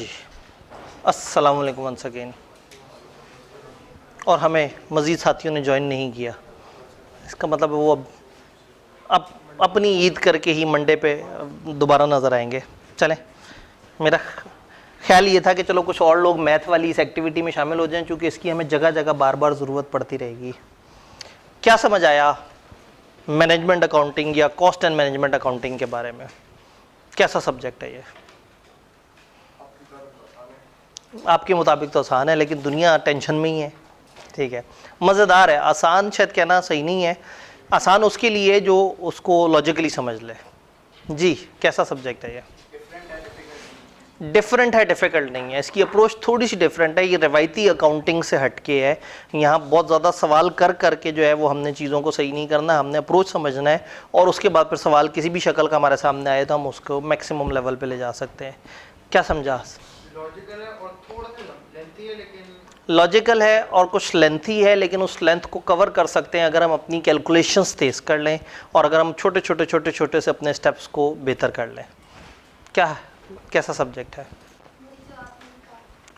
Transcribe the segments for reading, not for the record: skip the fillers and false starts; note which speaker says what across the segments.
Speaker 1: जी, अस्सलाम वालेकुम once again. और हमें मज़ीद साथियों ने ज्वाइन नहीं किया, इसका मतलब वो अब अपनी ईद करके ही मंडे पे दोबारा नज़र आएंगे। चलें, मेरा ख्याल ये था कि चलो कुछ और लोग मैथ वाली इस एक्टिविटी में शामिल हो जाएं, क्योंकि इसकी हमें जगह जगह बार बार ज़रूरत पड़ती रहेगी। क्या समझ आया मैनेजमेंट अकाउंटिंग या कॉस्ट एंड मैनेजमेंट अकाउंटिंग के बारे में? कैसा सब्जेक्ट है ये? आपके मुताबिक तो आसान है, लेकिन दुनिया टेंशन में ही है। ठीक है, मज़ेदार है। आसान शायद कहना सही नहीं है, आसान उसके लिए जो उसको लॉजिकली समझ ले। जी, कैसा सब्जेक्ट है ये? डिफरेंट है, डिफ़िकल्ट नहीं है। इसकी अप्रोच थोड़ी सी डिफरेंट है, ये रवायती अकाउंटिंग से हटके है। यहाँ बहुत ज़्यादा सवाल कर करके जो है वो हमने चीज़ों को सही नहीं करना, हमने अप्रोच समझना है, और उसके बाद फिर सवाल किसी भी शक्ल का हमारे सामने आए तो हम उसको मैक्सिमम लेवल पे ले जा सकते हैं। क्या समझा?
Speaker 2: लॉजिकल है और थोड़ा सा लेंथी है, लेकिन
Speaker 1: लॉजिकल है और कुछ लेंथी है, लेकिन उस लेंथ को कवर कर सकते हैं अगर हम अपनी कैलकुलेशंस तेज़ कर लें और अगर हम छोटे छोटे से अपने स्टेप्स को बेहतर कर लें। क्या, कैसा सब्जेक्ट है?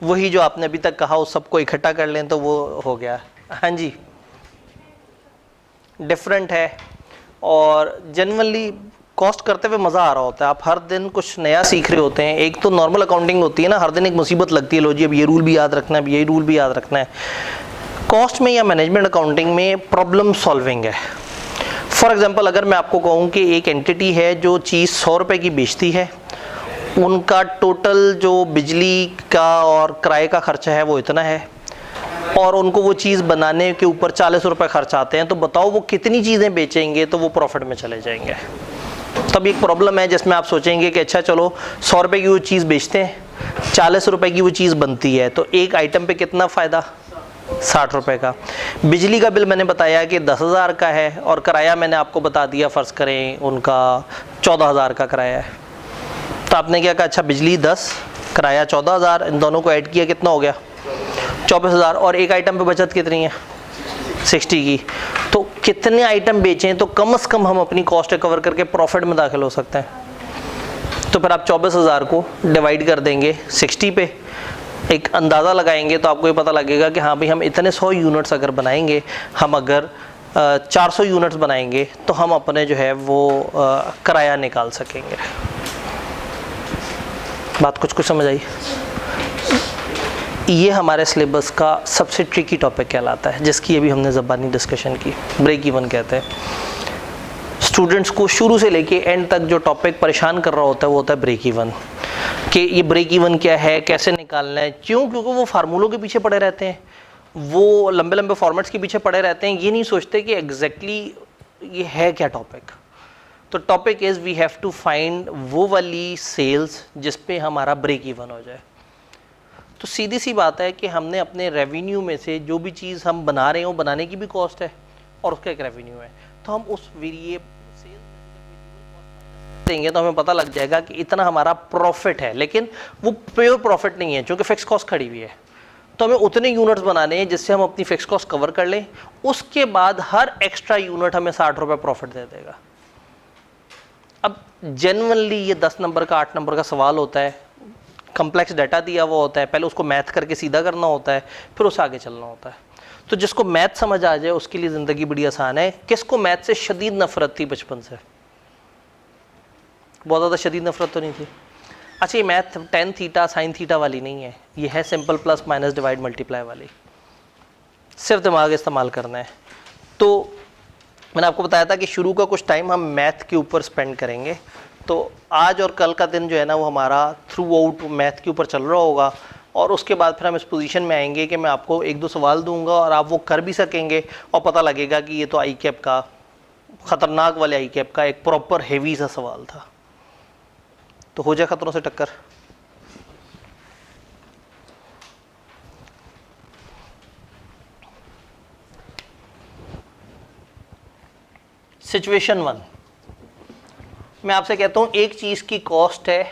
Speaker 1: वही जो आपने अभी तक कहा, उस सबको इकट्ठा कर लें तो वो हो गया। हाँ जी, डिफरेंट है और जनरली कॉस्ट करते हुए मज़ा आ रहा होता है। आप हर दिन कुछ नया सीख रहे होते हैं। एक तो नॉर्मल अकाउंटिंग होती है ना, हर दिन एक मुसीबत लगती है, लो जी अब ये रूल भी याद रखना है, अब यही रूल भी याद रखना है। कॉस्ट में या मैनेजमेंट अकाउंटिंग में प्रॉब्लम सॉल्विंग है। फॉर एग्जांपल, अगर मैं आपको कहूँ कि एक एंटिटी है जो चीज़ 100 रुपये की बेचती है, उनका टोटल जो बिजली का और किराए का खर्चा है वो इतना है, और उनको वो चीज़ बनाने के ऊपर 40 रुपये खर्च आते हैं, तो बताओ वो कितनी चीज़ें बेचेंगे तो वो प्रॉफिट में चले जाएंगे। तब एक प्रॉब्लम है जिसमें आप सोचेंगे कि अच्छा चलो 100 रुपये की वो चीज़ बेचते हैं, 40 रुपये की वो चीज़ बनती है, तो एक आइटम पे कितना फ़ायदा? 60 रुपये का। बिजली का बिल मैंने बताया कि 10,000 का है, और किराया मैंने आपको बता दिया, फ़र्ज़ करें उनका 14,000 का किराया है। तो आपने क्या कहा, अच्छा बिजली 10, किराया 14,000, इन दोनों को ऐड किया, कितना हो गया? 24,000। और एक आइटम पे बचत कितनी है? 60 की। तो कितने आइटम बेचें तो कम से कम हम अपनी कॉस्ट कवर करके प्रॉफिट में दाखिल हो सकते हैं? तो फिर आप 24,000 को डिवाइड कर देंगे 60 पे, एक अंदाज़ा लगाएंगे तो आपको ये पता लगेगा कि हाँ भाई हम इतने 100 यूनिट्स अगर बनाएंगे, हम अगर 400 यूनिट्स बनाएंगे तो हम अपने जो है वो किराया निकाल सकेंगे। बात कुछ समझ आई? ये हमारे सिलेबस का सबसे ट्रिकी टॉपिक कहलाता है, जिसकी अभी हमने ज़बानी डिस्कशन की। ब्रेक इवन कहते हैं। स्टूडेंट्स को शुरू से लेके एंड तक जो टॉपिक परेशान कर रहा होता है वो होता है ब्रेक इवन, कि ये ब्रेक इवन क्या है, कैसे निकालना है। क्यों? क्योंकि वो फार्मूलों के पीछे पड़े रहते हैं, वो लंबे लंबे फॉर्मेट्स के पीछे पड़े रहते हैं, ये नहीं सोचते कि एग्जैक्टली ये है क्या टॉपिक। तो topic is we have to find वो वाली सेल्स जिस पे हमारा ब्रेक इवन हो जाए। तो सीधी सी बात है कि हमने अपने रेवेन्यू में से जो भी चीज़ हम बना रहे हैं वो बनाने की भी कॉस्ट है और उसका एक रेवेन्यू है, तो हम उस वेरिएबल देंगे तो हमें पता लग जाएगा कि इतना हमारा प्रॉफिट है। लेकिन वो प्योर प्रॉफिट नहीं है, क्योंकि फिक्स कॉस्ट खड़ी हुई है। तो हमें उतने यूनिट्स बनाने हैं जिससे हम अपनी फिक्स कॉस्ट कवर कर लें, उसके बाद हर एक्स्ट्रा यूनिट हमें 60 रुपये प्रॉफिट दे देगा। अब जेन्युइनली ये 10 नंबर का 8 नंबर का सवाल होता है, कम्प्लेक्स डाटा दिया हुआ होता है, पहले उसको मैथ करके सीधा करना होता है, फिर उससे आगे चलना होता है। तो जिसको मैथ समझ आ जाए उसके लिए ज़िंदगी बड़ी आसान है। किसको मैथ से शदीद नफरत थी बचपन से? बहुत ज़्यादा शदीद नफरत तो नहीं थी? अच्छा, ये math tan theta sine theta वाली नहीं है, ये है simple plus minus divide multiply वाली। सिर्फ दिमाग इस्तेमाल करना है। तो मैंने आपको बताया था कि शुरू का कुछ टाइम हम मैथ के ऊपर स्पेंड करेंगे, तो आज और कल का दिन जो है ना वो हमारा थ्रू आउट मैथ के ऊपर चल रहा होगा, और उसके बाद फिर हम इस पोजीशन में आएंगे कि मैं आपको एक दो सवाल दूंगा और आप वो कर भी सकेंगे, और पता लगेगा कि ये तो आई कैप का, ख़तरनाक वाले आई कैप का एक प्रॉपर हेवी सा सवाल था। तो हो जाए खतरों से टक्कर। सिचुएशन 1, मैं आपसे कहता हूं एक चीज की कॉस्ट है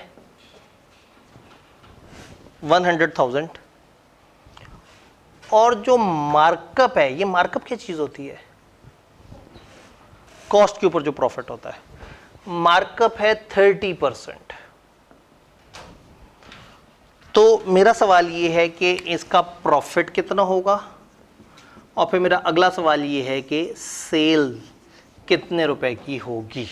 Speaker 1: 100,000, और जो मार्कअप है, ये मार्कअप क्या चीज होती है? कॉस्ट के ऊपर जो प्रॉफिट होता है, मार्कअप है 30%। तो मेरा सवाल ये है कि इसका प्रॉफिट कितना होगा, और फिर मेरा अगला सवाल ये है कि सेल कितने रुपए की होगी।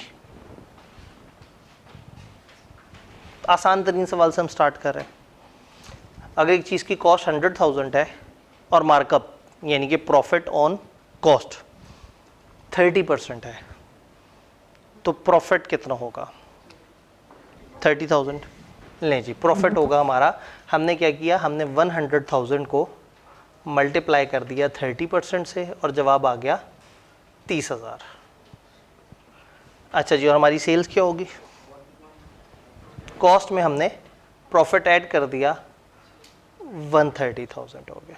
Speaker 1: आसान तरीन सवाल से हम स्टार्ट कर रहे हैं। अगर एक चीज़ की कॉस्ट 100,000 है और मार्कअप यानी कि प्रॉफिट ऑन कॉस्ट 30% है, तो प्रॉफिट कितना होगा? 30,000 लें जी। प्रॉफिट होगा हमारा, हमने क्या किया, हमने 100,000 को मल्टीप्लाई कर दिया 30% से और जवाब आ गया 30,000। अच्छा जी, और हमारी सेल्स क्या होगी? कॉस्ट में हमने प्रॉफिट ऐड कर दिया, 130,000 हो गया।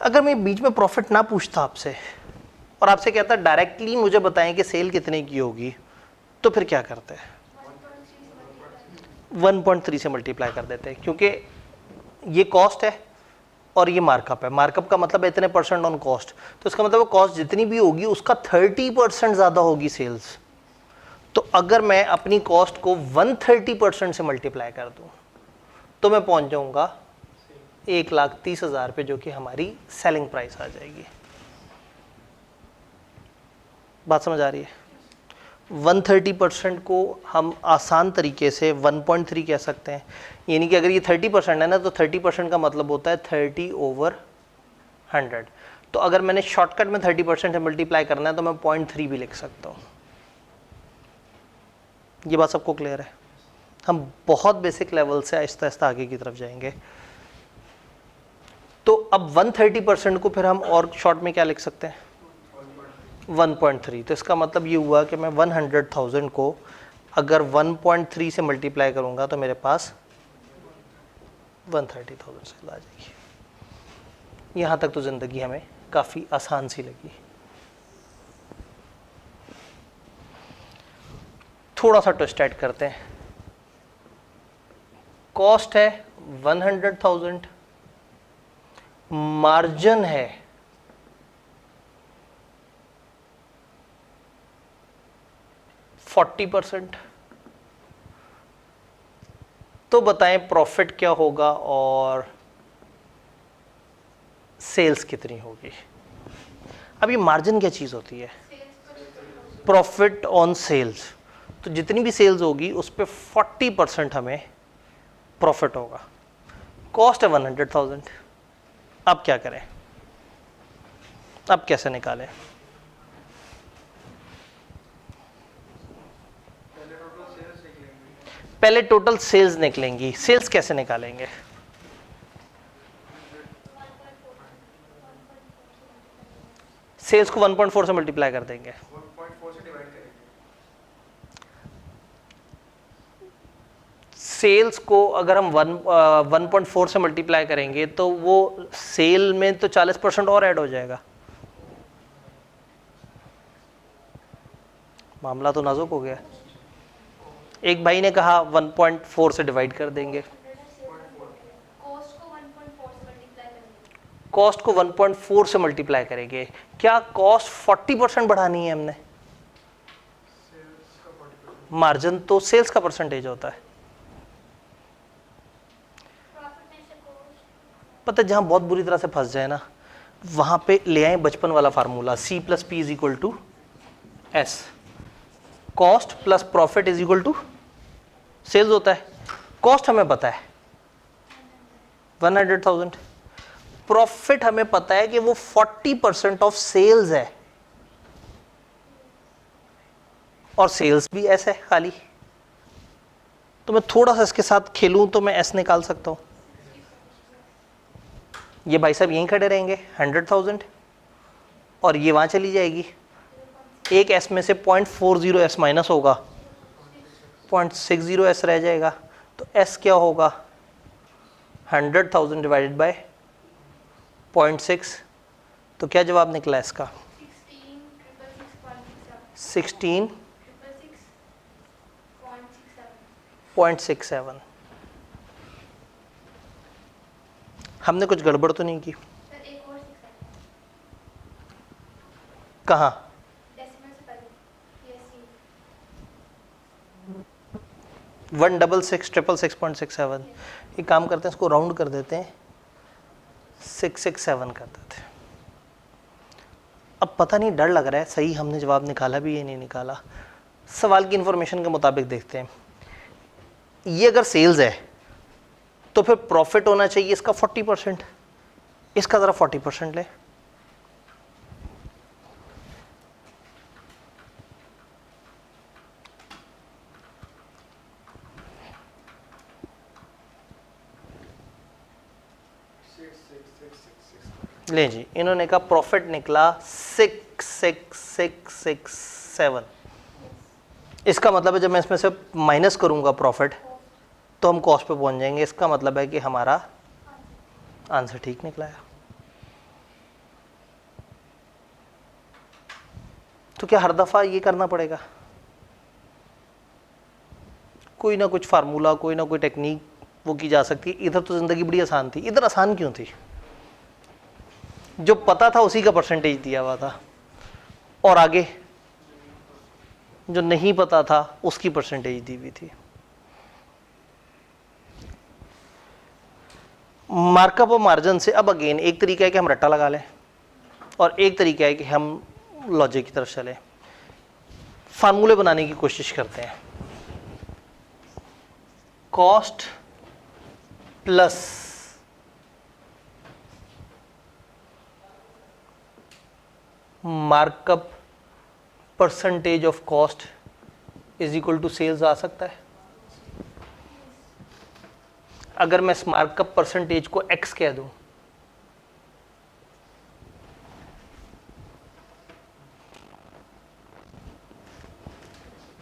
Speaker 1: अगर मैं बीच में प्रॉफिट ना पूछता आपसे और आपसे कहता डायरेक्टली मुझे बताएं कि सेल कितने की होगी, तो फिर क्या करते हैं? 1.3 से मल्टीप्लाई कर देते हैं, क्योंकि ये कॉस्ट है और ये मार्कअप है। मार्कअप का मतलब है इतने परसेंट ऑन कॉस्ट, तो इसका मतलब कॉस्ट जितनी भी होगी उसका 30% ज़्यादा होगी सेल्स। तो अगर मैं अपनी कॉस्ट को 130% से मल्टीप्लाई कर दूं तो मैं पहुंच जाऊंगा 1,30,000 पे, जो कि हमारी सेलिंग प्राइस आ जाएगी। बात समझ आ रही है? 130% को हम आसान तरीके से 1.3 कह सकते हैं, यानी कि अगर ये 30% है ना, तो 30% का मतलब होता है 30/100। तो अगर मैंने शॉर्टकट में 30% से मल्टीप्लाई करना है तो मैं 0.3 भी लिख सकता हूँ। ये बात सबको क्लियर है? हम बहुत बेसिक लेवल से आहिस्ता आहिस्ता आगे की तरफ जाएंगे। तो अब 130% को फिर हम और शॉर्ट में क्या लिख सकते हैं? 1.3। तो इसका मतलब ये हुआ कि मैं 100,000 को अगर 1.3 से मल्टीप्लाई करूंगा तो मेरे पास 130,000 सेल आ जाएगी। यहाँ तक तो ज़िंदगी हमें काफ़ी आसान सी लगी। थोड़ा सा ट्विस्ट ऐड करते हैं। कॉस्ट है 100,000, मार्जिन है 40%। तो बताएं प्रॉफिट क्या होगा और सेल्स कितनी होगी? अब ये मार्जिन क्या चीज़ होती है? Profit on sales. तो जितनी भी सेल्स होगी उस पर 40% हमें प्रॉफिट होगा। कॉस्ट है 100,000। अब क्या करें? अब कैसे निकालें? पहले टोटल सेल्स निकलेंगी। सेल्स कैसे निकालेंगे? सेल्स को 1.4 से मल्टीप्लाई कर देंगे।
Speaker 2: 1.4 से डिवाइड करेंगे।
Speaker 1: सेल्स को अगर हम 1.4 से मल्टीप्लाई करेंगे तो वो सेल में तो 40% और ऐड हो जाएगा। मामला तो नाजुक हो गया। एक भाई ने कहा 1.4 से डिवाइड कर देंगे। कॉस्ट को 1.4 से मल्टीप्लाई करेंगे। क्या कॉस्ट 40% बढ़ानी है हमने? मार्जिन तो सेल्स का परसेंटेज होता है। पता है, जहां बहुत बुरी तरह से फंस जाए ना, वहां पे ले आए बचपन वाला formula, C + P = S। Cost plus profit is equal to sales होता है। कॉस्ट हमें पता है 100,000, प्रॉफिट हमें पता है कि वो 40% ऑफ सेल्स है, और सेल्स भी एस है खाली। तो मैं थोड़ा सा इसके साथ खेलूं तो मैं एस निकाल सकता हूं। ये भाई साहब यहीं खड़े रहेंगे 100,000, और ये वहां चली जाएगी। एक एस में से 0.40 एस माइनस होगा, 0.60 एस रह जाएगा। तो एस क्या होगा? 100,000 डिवाइडेड बाय 0.6। तो क्या जवाब निकला इसका? 16.67। हमने कुछ गड़बड़ तो नहीं की? कहाँ? 166,666.67। ये काम करते हैं, इसको राउंड कर देते हैं, 667 कर देते हैं। अब पता नहीं, डर लग रहा है सही हमने जवाब निकाला भी या नहीं निकाला। सवाल की इंफॉर्मेशन के मुताबिक देखते हैं। ये अगर सेल्स है तो फिर प्रॉफिट होना चाहिए इसका 40%, इसका ज़रा 40% ले। ले जी, इन्होंने कहा प्रॉफिट निकला 66667। इसका मतलब है जब मैं इसमें से माइनस करूंगा प्रॉफिट तो हम कॉस्ट पे पहुंच जाएंगे। इसका मतलब है कि हमारा आंसर ठीक निकला है। तो क्या हर दफा ये करना पड़ेगा? कोई ना कुछ फार्मूला, कोई ना कोई टेक्निक वो की जा सकती है। इधर तो जिंदगी बड़ी आसान थी, इधर आसान क्यों थी? जो पता था उसी का परसेंटेज दिया हुआ था, और आगे जो नहीं पता था उसकी परसेंटेज दी हुई थी। मार्कअप और मार्जिन से अब अगेन एक तरीका है कि हम रट्टा लगा लें, और एक तरीका है कि हम लॉजिक की तरफ चलें। फार्मूले बनाने की कोशिश करते हैं। Cost plus markup percentage of cost is equal to sales आ सकता है। अगर मैं इस मार्कअप परसेंटेज को x कह दूं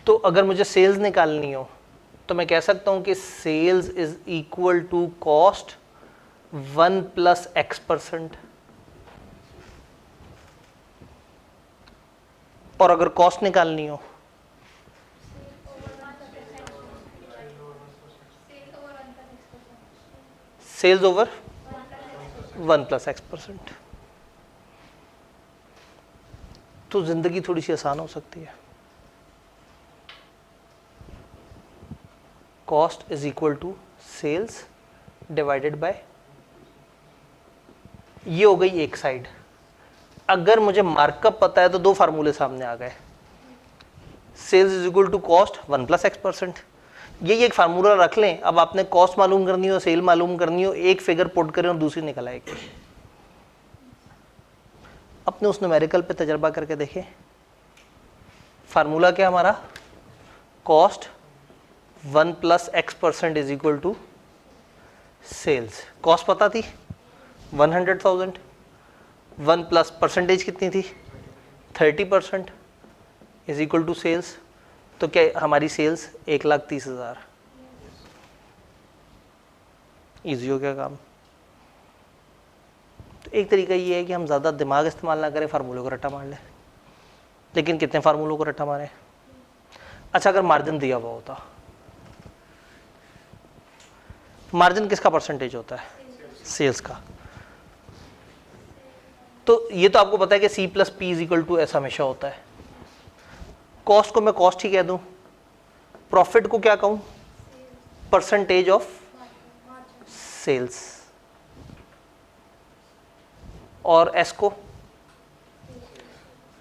Speaker 1: तो अगर मुझे सेल्स निकालनी हो तो मैं कह सकता हूं कि sales is equal to cost 1 plus x%। और अगर कॉस्ट निकालनी हो सेल्स ओवर 1 प्लस x%। तो जिंदगी थोड़ी सी आसान हो सकती है। Cost is equal to sales divided by, ये हो गई एक साइड। अगर मुझे मार्कअप पता है तो दो फार्मूले सामने आ गए। Sales is equal to cost 1 plus x%। यही एक फार्मूला रख लें। अब आपने कॉस्ट मालूम करनी हो, सेल मालूम करनी हो, एक फिगर पुट करें और दूसरी निकल आएगी। अपने उस न्यूमेरिकल पे तजर्बा करके देखें। फार्मूला क्या हमारा? Cost 1 plus x% is equal to sales. Cost पता थी 100,000, 1 प्लस परसेंटेज कितनी थी 30% इज इक्वल टू सेल्स। तो क्या हमारी सेल्स 1,30,000। ईजी हो गया काम। तो एक तरीका ये है कि हम ज़्यादा दिमाग इस्तेमाल ना करें, फार्मूलों को रट्टा मार लें। लेकिन कितने फार्मूलों को रट्टा मारें? अच्छा, अगर मार्जिन दिया हुआ होता, मार्जिन किसका परसेंटेज होता है? सेल्स का। तो ये तो आपको पता है कि C plus P is equal to ऐसा हमेशा होता है। कॉस्ट को मैं कॉस्ट ही कह दूं, प्रॉफिट को क्या कहूं? Percentage of sales. और एस को,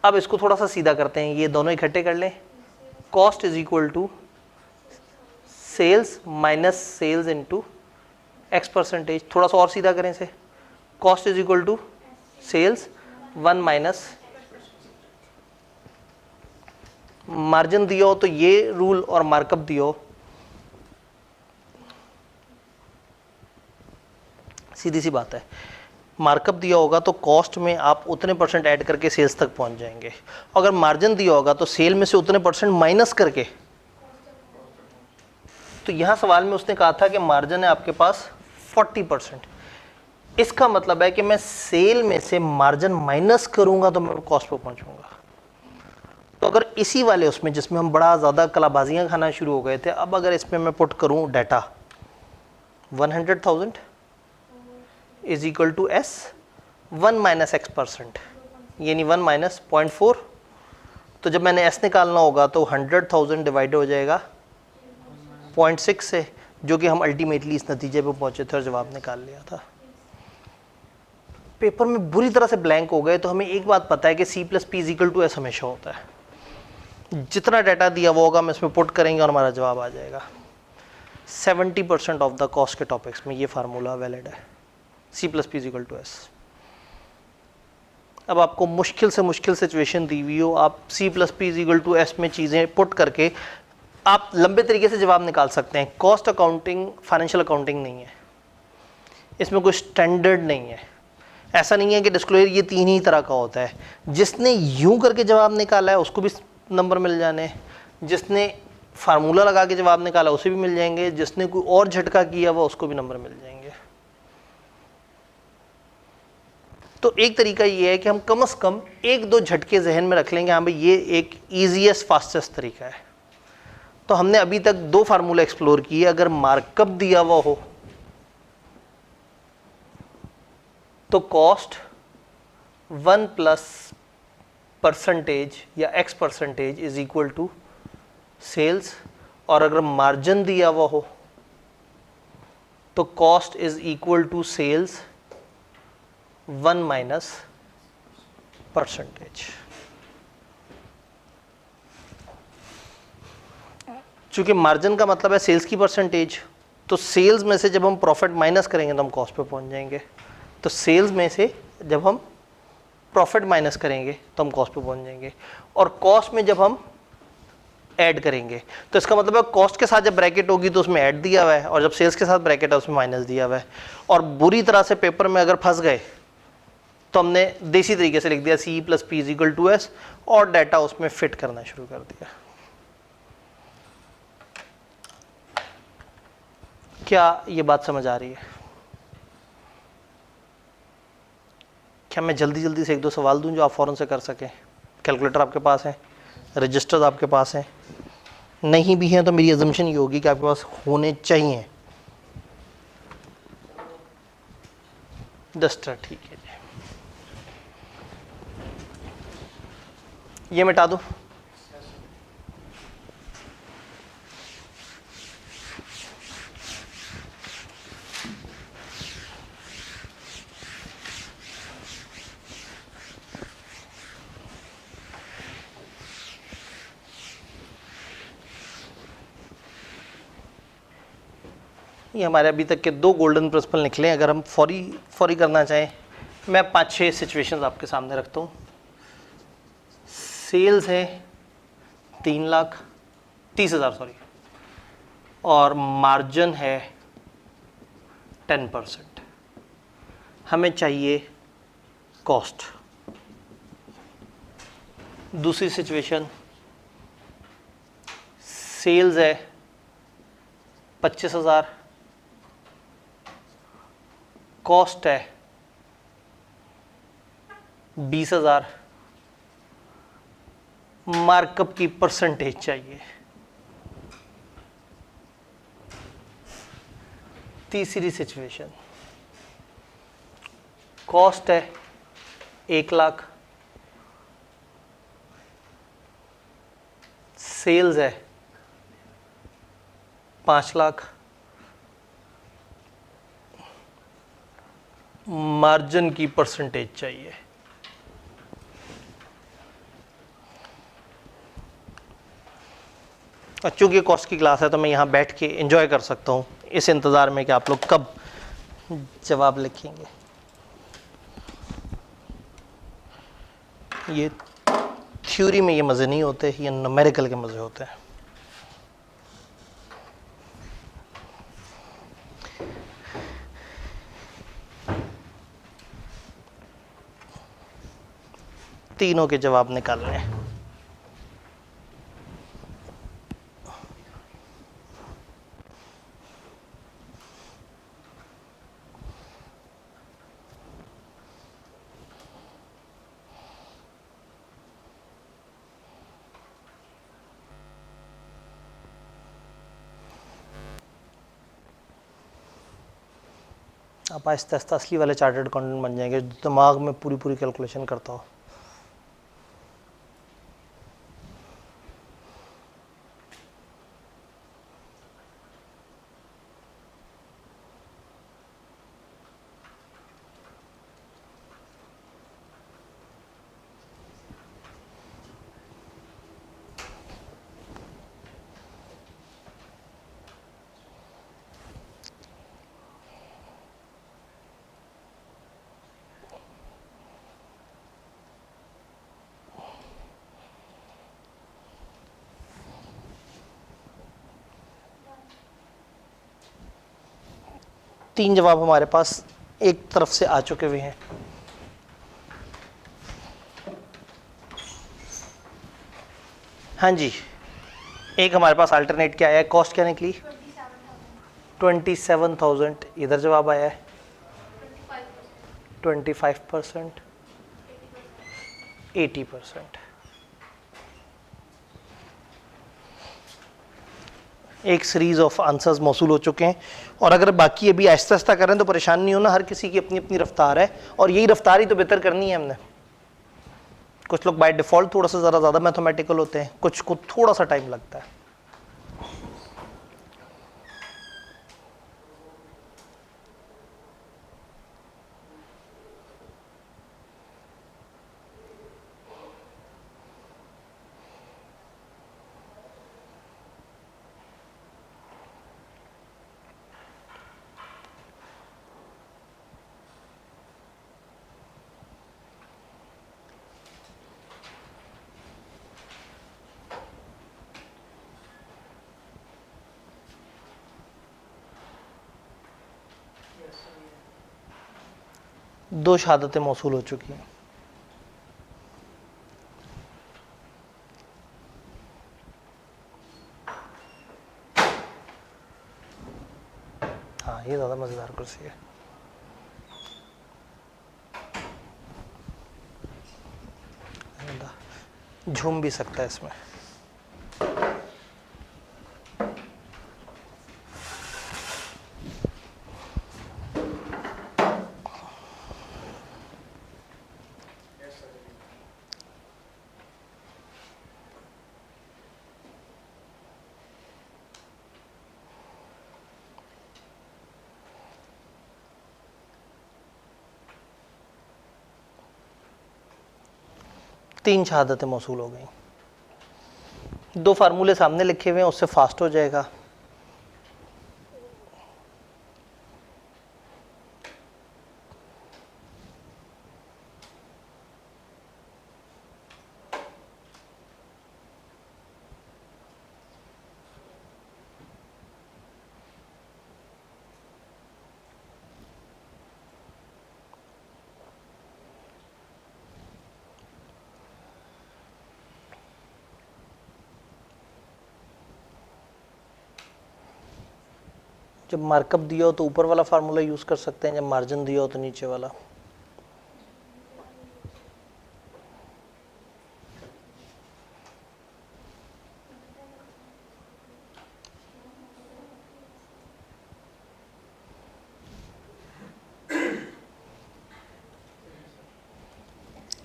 Speaker 1: अब इसको थोड़ा सा सीधा करते हैं, ये दोनों इकट्ठे कर लें। Cost is equal to sales minus sales into x%। थोड़ा सा और सीधा करें इसे। Cost is equal to sales 1 minus margin दिया हो तो ये रूल, और मार्कअप दिया हो, सीधी सी बात है। मार्कअप दिया होगा तो कॉस्ट में आप उतने परसेंट ऐड करके सेल्स तक पहुंच जाएंगे। अगर मार्जिन दिया होगा तो सेल में से उतने परसेंट माइनस करके। तो यहां सवाल में उसने कहा था कि मार्जिन है आपके पास 40%। इसका मतलब है कि मैं सेल में से मार्जिन माइनस करूंगा तो मैं कॉस्ट पे पहुंचूंगा। तो अगर इसी वाले उसमें जिसमें हम बड़ा ज़्यादा कलाबाजियाँ खाना शुरू हो गए थे, अब अगर इसमें मैं पुट करूं data 100,000 is equal to S 1 minus x%, यानी 1 माइनस 0.4। तो जब मैंने एस निकालना होगा तो 100,000 डिवाइड हो जाएगा 0.6 से, जो कि हम अल्टीमेटली इस नतीजे पे पहुंचे थे और जवाब निकाल लिया था। पेपर में बुरी तरह से ब्लैंक हो गए तो हमें एक बात पता है कि C+P=S हमेशा होता है। जितना डाटा दिया हुआ होगा हम इसमें पुट करेंगे और हमारा जवाब आ जाएगा। 70% ऑफ द कॉस्ट के टॉपिक्स में ये फार्मूला वैलिड है, C+P=S। अब आपको मुश्किल से मुश्किल सिचुएशन दी हुई हो, आप C+P=S में चीज़ें पुट करके आप लंबे तरीके से जवाब निकाल सकते हैं। कॉस्ट अकाउंटिंग फाइनेंशियल अकाउंटिंग नहीं है, इसमें कोई स्टैंडर्ड नहीं है। ऐसा नहीं है कि डिस्क्लोजर ये 3 ही तरह का होता है। जिसने यूं करके जवाब निकाला है उसको भी नंबर मिल जाने, जिसने फार्मूला लगा के जवाब निकाला उसे भी मिल जाएंगे, जिसने कोई और झटका किया हुआ उसको भी नंबर मिल जाएंगे। तो एक तरीका ये है कि हम कम से कम 1-2 झटके जहन में रख लेंगे, हाँ भाई ये एक ईजीएस्ट फास्टेस्ट तरीका है। तो हमने अभी तक 2 फार्मूला एक्सप्लोर किए। अगर मार्कअप दिया हुआ हो तो कॉस्ट 1 प्लस परसेंटेज या X% is equal to sales, और अगर मार्जिन दिया हुआ हो तो cost is equal to sales 1 minus percentage. चूंकि मार्जिन का मतलब है सेल्स की परसेंटेज, तो सेल्स में से जब हम प्रॉफिट माइनस करेंगे तो हम कॉस्ट पे पहुंच जाएंगे। तो सेल्स में से जब हम प्रॉफिट माइनस करेंगे तो हम कॉस्ट पे पहुंच जाएंगे, और कॉस्ट में जब हम ऐड करेंगे तो इसका मतलब है कॉस्ट के साथ जब ब्रैकेट होगी तो उसमें ऐड दिया हुआ है, और जब सेल्स के साथ ब्रैकेट है उसमें माइनस दिया हुआ है। और बुरी तरह से पेपर में अगर फंस गए तो हमने देसी तरीके से लिख दिया C+P=S और डाटा उसमें फिट करना शुरू कर दिया। क्या ये बात समझ आ रही है? क्या मैं जल्दी जल्दी से 1-2 सवाल दूं जो आप फ़ौरन से कर सकें? कैलकुलेटर आपके पास है, रजिस्टर्स आपके पास हैं, नहीं भी हैं तो मेरी अजम्पशन ये होगी कि आपके पास होने चाहिए। डस्टर ठीक है जी, ये मिटा दूं। ये हमारे अभी तक के 2 गोल्डन प्रिंसिपल निकले। अगर हम फौरी करना चाहें, मैं 5-6 सिचुएशंस आपके सामने रखता हूँ। सेल्स है 30,000 सॉरी, और मार्जिन है 10%। हमें चाहिए कॉस्ट। दूसरी सिचुएशन, सेल्स है 25,000, कॉस्ट है 20,000, मार्कअप की परसेंटेज चाहिए। तीसरी सिचुएशन, कॉस्ट है 1 लाख, सेल्स है 5 लाख, मार्जिन की परसेंटेज चाहिए। और चूंकि कॉस्ट की क्लास है तो मैं यहाँ बैठ के एंजॉय कर सकता हूँ इस इंतज़ार में कि आप लोग कब जवाब लिखेंगे। ये थ्योरी में ये मज़े नहीं होते, ये न्यूमेरिकल के मज़े होते हैं। तीनों के जवाब निकालने हैं। आप आहिस्ता आहिस्ता असली वाले चार्टर्ड अकाउंटेंट बन जाएंगे, दिमाग में पूरी पूरी कैलकुलेशन करता हो। 3 जवाब हमारे पास एक तरफ से आ चुके हुए हैं। हाँ जी, एक हमारे पास अल्टरनेट क्या आया है, कॉस्ट क्या निकली 27,000। इधर जवाब आया है 25%, 80%। एक सीरीज ऑफ आंसर्स मौसूल हो चुके हैं, और अगर बाकी अभी आहिस्ता आहिस्ता करें तो परेशान नहीं होना, हर किसी की अपनी अपनी रफ्तार है, और यही रफ्तार ही तो बेहतर करनी है हमने। कुछ लोग बाय डिफ़ॉल्ट थोड़ा सा ज़्यादा मैथमेटिकल होते हैं, कुछ को थोड़ा सा टाइम लगता है। दो शहादतें मौसूल हो चुकी हैं। हाँ, ये ज़्यादा मज़ेदार कुर्सी है। झूम भी सकता है इसमें। तीन शहादतें मौसूल हो गई। दो फार्मूले सामने लिखे हुए हैं, उससे फास्ट हो जाएगा। जब मार्कअप दिया हो तो ऊपर वाला फार्मूला यूज़ कर सकते हैं, जब मार्जिन दिया हो तो नीचे वाला।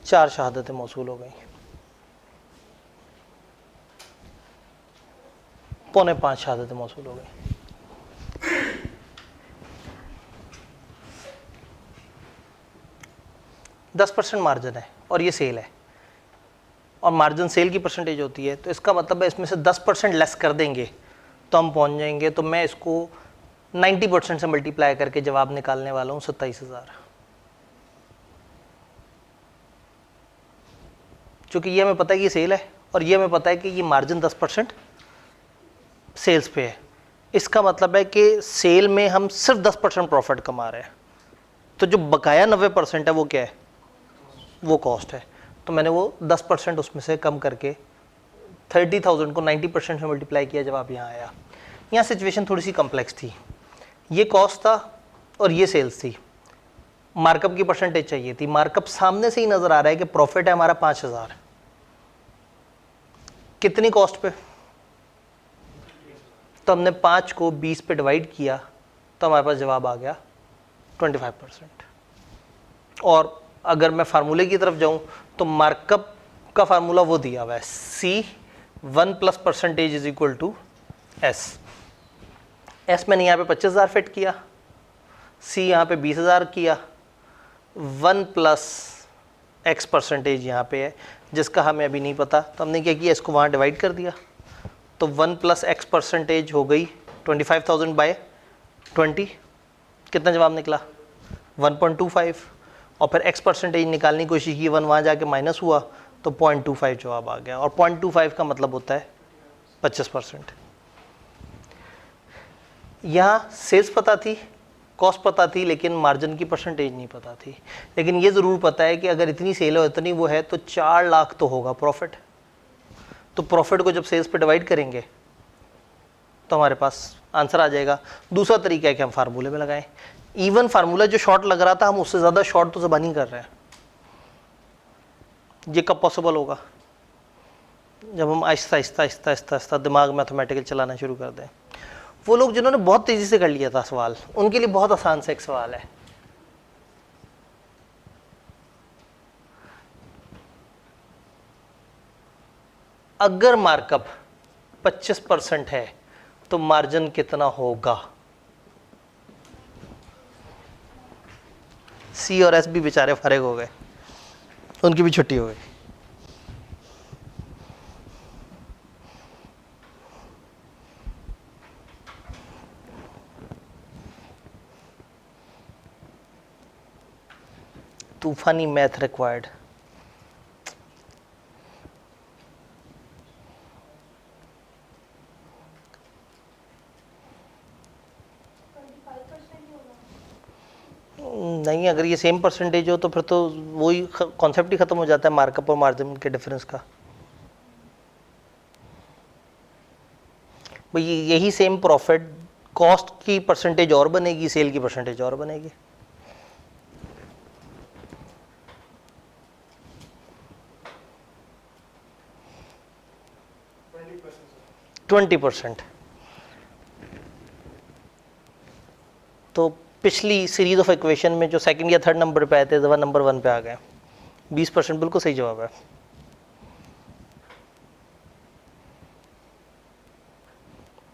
Speaker 1: चार शहादतें मौसूल हो गई। 4.25 शहादतें मौसूल हो गई। दस % मार्जिन है और ये सेल है, और मार्जिन सेल की परसेंटेज होती है, तो इसका मतलब है इसमें से 10% लेस कर देंगे तो हम पहुंच जाएंगे। तो मैं इसको 90% से मल्टीप्लाई करके जवाब निकालने वाला हूँ 27,000। चूँकि ये हमें पता है कि ये सेल है, और ये हमें पता है कि ये मार्जिन 10% सेल्स पे है। इसका मतलब है कि सेल में हम सिर्फ 10% प्रॉफिट कमा रहे हैं, तो जो बकाया 90% है वो क्या है, वो कॉस्ट है। तो मैंने वो 10% उसमें से कम करके 30,000 को 90% से मल्टीप्लाई किया, जवाब यहाँ आया। यहाँ सिचुएशन थोड़ी सी कॉम्प्लेक्स थी, ये कॉस्ट था और ये सेल्स थी, मार्कअप की परसेंटेज चाहिए थी। मार्कअप सामने से ही नज़र आ रहा है कि प्रॉफिट है हमारा 5,000, कितनी कॉस्ट पे, तो हमने 5 को 20 पे डिवाइड किया तो हमारे पास जवाब आ गया 25%। और अगर मैं फार्मूले की तरफ जाऊं तो मार्कअप का फार्मूला वो दिया हुआ है, C1 + % is equal to S। S मैंने यहाँ पे 25,000 फिट किया, C यहाँ पे 20,000 किया, 1 + X% यहाँ पे है जिसका हमें अभी नहीं पता, तो हमने क्या किया, इसको वहाँ डिवाइड कर दिया, तो 1 + X% हो गई 25,000 बाय 20। कितना जवाब निकला 1.25, और फिर X% निकालने की कोशिश की, 1 वहाँ जाके माइनस हुआ तो 0.25 जवाब आ गया, और 0.25 का मतलब होता है 25%। यहाँ सेल्स पता थी, कॉस्ट पता थी लेकिन मार्जिन की परसेंटेज नहीं पता थी। लेकिन ये ज़रूर पता है कि अगर इतनी सेल हो इतनी वो है तो 4 लाख तो होगा प्रॉफिट। तो प्रॉफिट को जब सेल्स पे डिवाइड करेंगे तो हमारे पास आंसर आ जाएगा। दूसरा तरीका है कि हम फार्मूले में लगाएं। इवन फार्मूला जो शॉर्ट लग रहा था हम उससे ज़्यादा शॉर्ट तो ज़बानी कर रहे हैं। ये कब पॉसिबल होगा? जब हम आहिस्ता आहिस्ता आहिस्ता आहिस्ता आहिस्ता दिमाग मैथमेटिकल चलाना शुरू कर दें। वो लोग जिन्होंने बहुत तेज़ी से कर लिया था सवाल, उनके लिए बहुत आसान सा एक सवाल है। अगर मार्कअप 25% है तो मार्जिन कितना होगा? सी और एस भी बेचारे फारिग हो गए, उनकी भी छुट्टी हो गई। तूफानी मैथ रिक्वायर्ड। नहीं, अगर ये सेम परसेंटेज हो तो फिर तो वही कॉन्सेप्ट ही खत्म हो जाता है मार्कअप और मार्जिन के डिफरेंस का। भाई यही सेम प्रॉफिट कॉस्ट की परसेंटेज और बनेगी, सेल की परसेंटेज और बनेगी। 20%। तो पिछली सीरीज ऑफ इक्वेशन में जो सेकंड या थर्ड नंबर पे आए थे दफा नंबर 1 पे आ गए। 20% बिल्कुल सही जवाब है।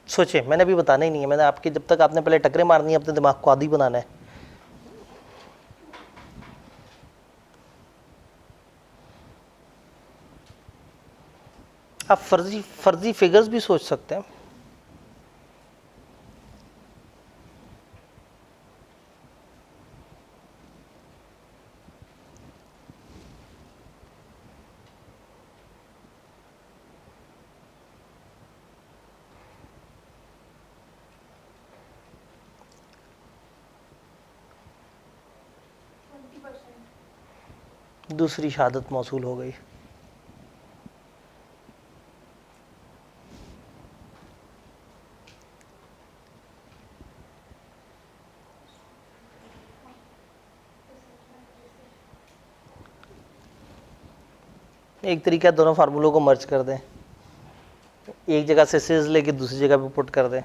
Speaker 1: सोचे, मैंने अभी बताना ही नहीं है, मैंने आपके जब तक आपने पहले टकरे मारनी है अपने दिमाग को आदी बनाना है। आप फर्जी फिगर्स भी सोच सकते हैं। दूसरी शहादत मौसूल हो गई। एक तरीका दोनों फार्मूलों को मर्ज कर दें, एक जगह से सेल्स लेके दूसरी जगह पे पुट कर दें।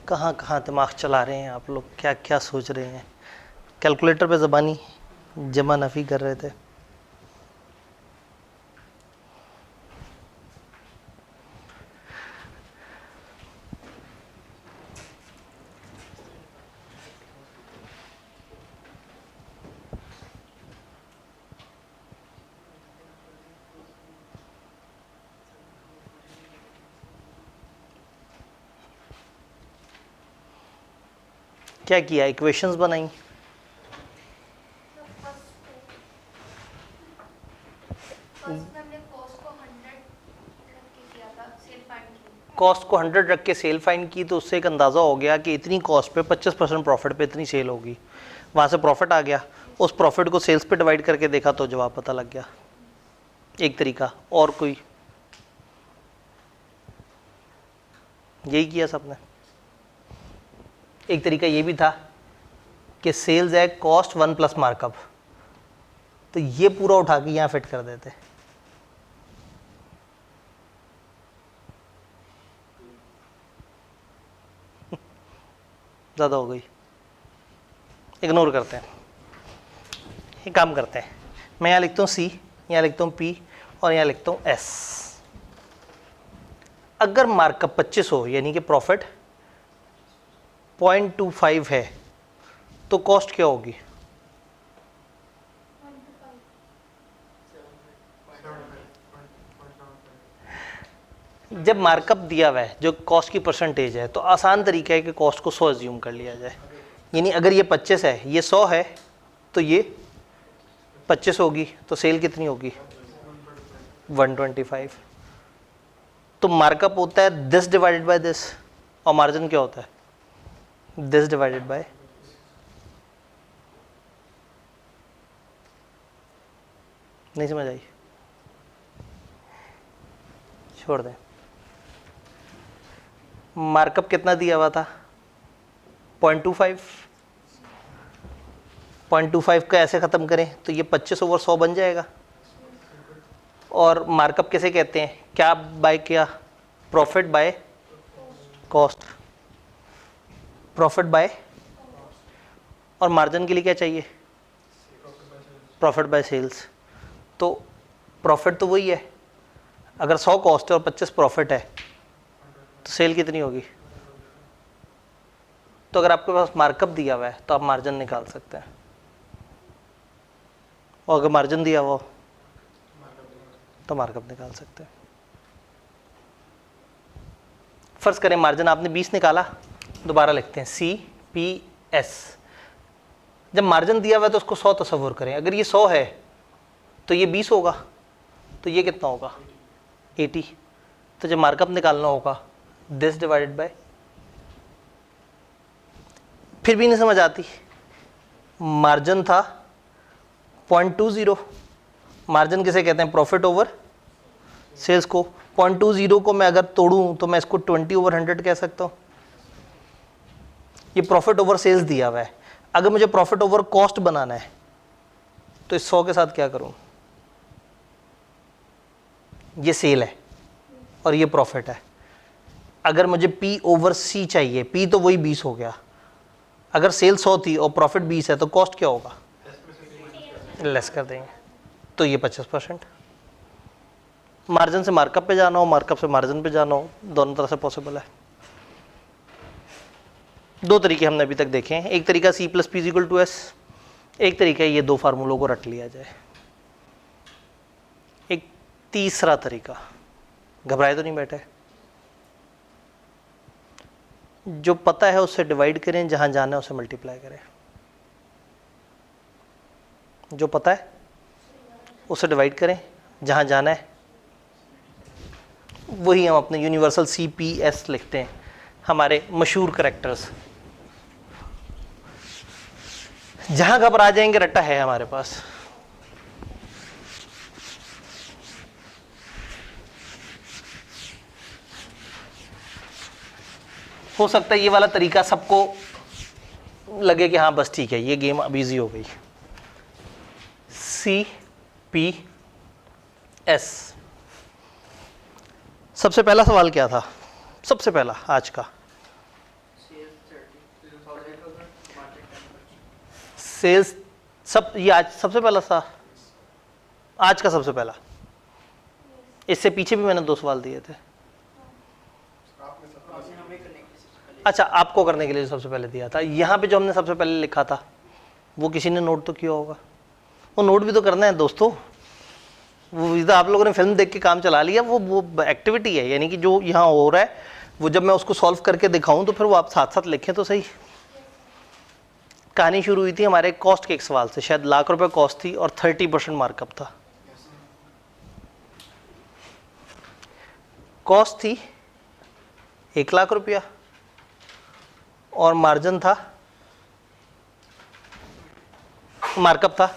Speaker 1: कहाँ कहाँ दिमाग चला रहे हैं आप लोग, क्या क्या सोच रहे हैं? कैलकुलेटर पे ज़बानी जमा नफ़ी कर रहे थे। क्या किया? इक्वेशंस बनाई। कॉस्ट को 100 रख के सेल फाइंड की तो उससे एक अंदाज़ा हो गया कि इतनी कॉस्ट पे 25% प्रॉफिट पे इतनी सेल होगी। वहाँ से प्रॉफिट आ गया, उस प्रॉफिट को सेल्स पे डिवाइड करके देखा तो जवाब पता लग गया। एक तरीका। और कोई? यही किया सबने। एक तरीका ये भी था कि सेल्स है कॉस्ट 1 प्लस मार्कअप, तो ये पूरा उठा के यहाँ फिट कर देते। ज़्यादा हो गई, इग्नोर करते हैं, ये काम करते हैं। मैं यहाँ लिखता हूँ C, यहाँ लिखता हूँ P और यहाँ लिखता हूँ S। अगर मार्कअप 25 हो यानी कि प्रॉफिट 0.25 है तो कॉस्ट क्या होगी? जब मार्कअप दिया हुआ है जो कॉस्ट की परसेंटेज है तो आसान तरीका है कि कॉस्ट को 100 एज्यूम कर लिया जाए। यानी अगर ये 25 है, ये 100 है, तो ये 25 होगी, तो सेल कितनी होगी? 125। तो मार्कअप होता है दिस डिवाइडेड बाय दिस, और मार्जिन क्या होता है? दिस डिवाइडेड बाय, नहीं समझ आई? छोड़ दें। मार्कअप कितना दिया हुआ था? 0.25। 0.25 का ऐसे ख़त्म करें तो ये 25/100 बन जाएगा। और मार्कअप किसे कहते हैं? क्या बाय क्या? Profit by cost, profit by, और मार्जिन के लिए क्या चाहिए? Profit by sales. तो प्रॉफिट तो वही है, अगर 100 कॉस्ट है और 25 प्रॉफिट है तो सेल कितनी होगी? तो अगर आपके पास मार्कअप दिया हुआ है तो आप मार्जिन निकाल सकते हैं, और अगर मार्जिन दिया हुआ हो तो मार्कअप निकाल सकते हैं। फर्ज करें मार्जिन आपने 20 निकाला, दोबारा लिखते हैं CPS। जब मार्जिन दिया हुआ है तो उसको 100 तस्वुर करें, अगर ये 100 है तो ये 20 होगा, तो ये कितना होगा? 80। तो जब मार्कअप निकालना होगा दिस डिवाइडेड बाय, फिर भी नहीं समझ आती। मार्जिन था 0.20, मार्जिन किसे कहते हैं? प्रॉफिट ओवर सेल्स को। 0.20 को मैं अगर तोड़ूं तो मैं इसको 20/100 कह सकता हूं। ये प्रॉफिट ओवर सेल्स दिया हुआ है। अगर मुझे प्रॉफिट ओवर कॉस्ट बनाना है तो इस 100 के साथ क्या करूं? ये सेल है और ये प्रॉफिट है। अगर मुझे P/C चाहिए, P तो वही 20 हो गया, अगर सेल 100 थी और प्रॉफिट 20 है तो कॉस्ट क्या होगा? लेस कर देंगे, तो ये 25%। मार्जिन से मार्कअप पे जाना हो, मार्कअप से मार्जिन पे जाना हो, दोनों तरह से पॉसिबल है। दो तरीके हमने अभी तक देखे हैं, एक तरीका C+P=S, एक तरीका ये दो फार्मूलों को रट लिया जाए। एक तीसरा तरीका, घबराए तो नहीं बैठे? जो पता है उससे डिवाइड करें, जहां जाना है उसे मल्टीप्लाई करें। जो पता है उसे डिवाइड करें, जहां जाना है वही हम अपने यूनिवर्सल CPS लिखते हैं, हमारे मशहूर करैक्टर्स। जहां घबरा जाएंगे रट्टा है हमारे पास। हो सकता है ये वाला तरीका सबको लगे कि हाँ बस ठीक है, ये गेम अब ईजी हो गई। CPS। सबसे पहला सवाल क्या था? सबसे पहला आज का सेल्स, सब ये आज सबसे पहला था, आज का सबसे पहला। इससे पीछे भी मैंने 2 सवाल दिए थे। अच्छा, आपको करने के लिए जो सबसे पहले दिया था, यहाँ पे जो हमने सबसे पहले लिखा था वो किसी ने नोट तो किया होगा। वो नोट भी तो करना है दोस्तों, वो तो आप लोगों ने फिल्म देख के काम चला लिया, वो एक्टिविटी है। यानी कि जो यहाँ हो रहा है वो जब मैं उसको सॉल्व करके दिखाऊं तो फिर वो आप साथ साथ लिखें तो सही। कहानी शुरू हुई थी हमारे कॉस्ट के एक सवाल से, शायद ₹1,00,000 कॉस्ट थी और 30% मार्कअप था। कॉस्ट थी ₹1,00,000 और मार्जिन था, मार्कअप था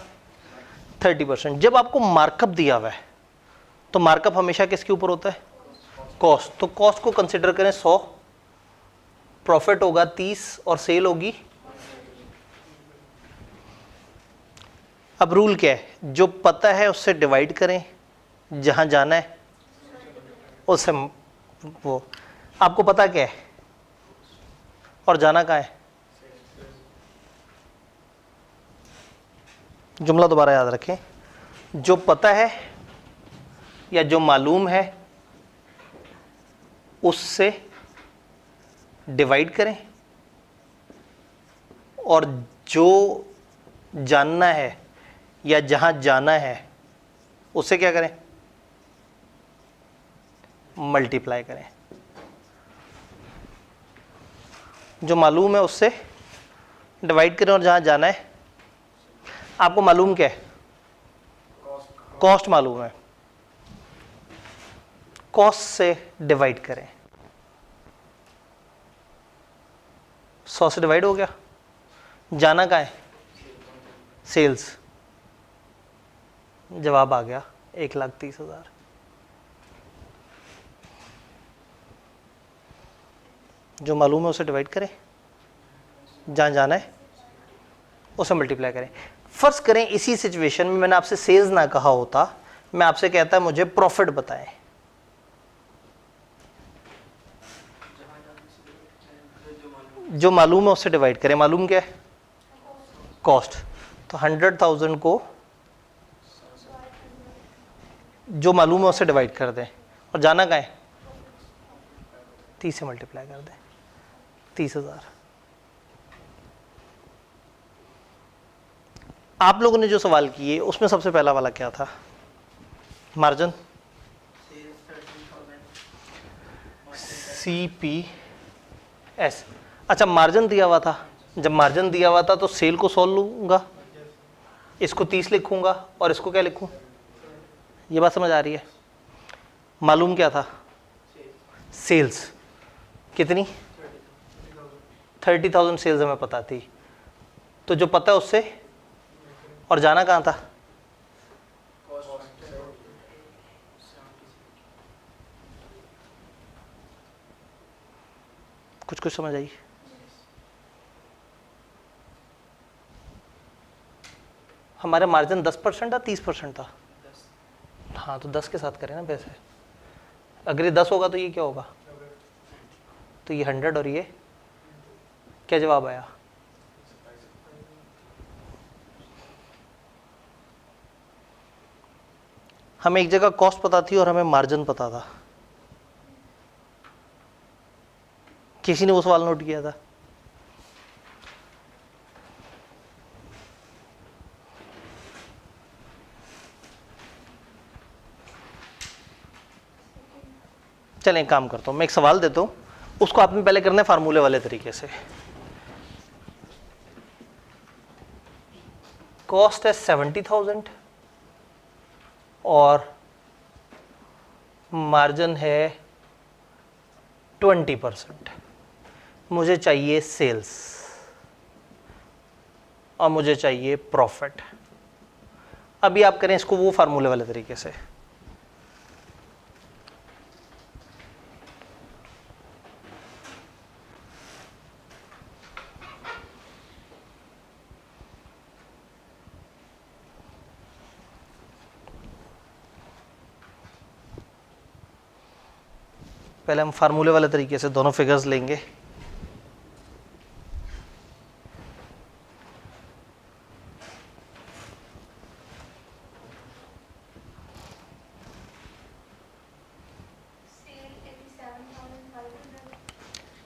Speaker 1: 30%। जब आपको मार्कअप दिया हुआ है तो मार्कअप हमेशा किसके ऊपर होता है? कॉस्ट। तो कॉस्ट को कंसिडर करें 100, प्रॉफिट होगा 30 और सेल होगी। अब रूल क्या है? जो पता है उससे डिवाइड करें, जहां जाना है उससे वो। आपको पता क्या है और जाना कहाँ है? जुमला दोबारा याद रखें, जो पता है या जो मालूम है उससे डिवाइड करें, और जो जानना है या जहां जाना है उससे क्या करें, मल्टीप्लाई करें। जो मालूम है उससे डिवाइड करें और जहां जाना है, आपको मालूम क्या है, कॉस्ट मालूम है, कॉस्ट से डिवाइड करें। 100 से डिवाइड हो गया। जाना कहाँ है, सेल्स। जवाब आ गया 1,30,000। जो मालूम है उसे डिवाइड करें, जहाँ जाना है उसे मल्टीप्लाई करें। फर्ज करें इसी सिचुएशन में मैंने आपसे सेल्स ना कहा होता, मैं आपसे कहता मुझे प्रॉफिट बताएं। जो मालूम है उससे डिवाइड करें। मालूम क्या है, कॉस्ट। तो 100,000 को जो मालूम है उससे डिवाइड कर दें, और जाना कहाँ है, 30 से मल्टीप्लाई कर दें, 30,000। आप लोगों ने जो सवाल किए उसमें सबसे पहला वाला क्या था, मार्जिन, CPS। अच्छा, मार्जिन दिया हुआ था। जब मार्जिन दिया हुआ था तो सेल को 100 लूंगा, इसको 30 लिखूंगा, और इसको क्या लिखूं, ये बात समझ आ रही है। मालूम क्या था, सेल्स कितनी, 30,000 सेल्स हमें पता थी। तो जो पता है उससे, और जाना कहाँ था, कुछ कुछ समझ आई। हमारे मार्जिन 10% था, 30% था। हाँ, तो 10 के साथ करें ना वैसे। अगर ये 10 होगा तो ये क्या होगा, तो ये 100, और ये क्या जवाब आया, हमें एक जगह कॉस्ट पता थी और हमें मार्जिन पता था। किसी ने वो सवाल नोट किया था, चलें एक काम करता हूँ, मैं एक सवाल देता हूँ, उसको आपने पहले करना है फार्मूले वाले तरीके से। कॉस्ट है 70,000 और मार्जिन है 20%। मुझे चाहिए सेल्स और मुझे चाहिए प्रॉफिट। अभी आप करें इसको वो फार्मूले वाले तरीके से। पहले हम फार्मूले वाले तरीके से दोनों फिगर्स लेंगे।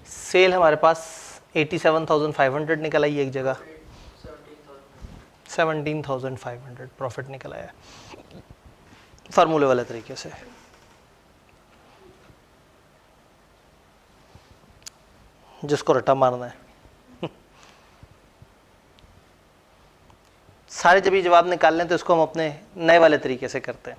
Speaker 1: सेल हमारे पास 87,500 निकल आई एक जगह, 17,500 प्रॉफिट निकल आया फार्मूले वाले तरीके से। जिसको रट्टा मारना है सारे जब ये जवाब निकाल लें तो इसको हम अपने नए वाले तरीके से करते हैं।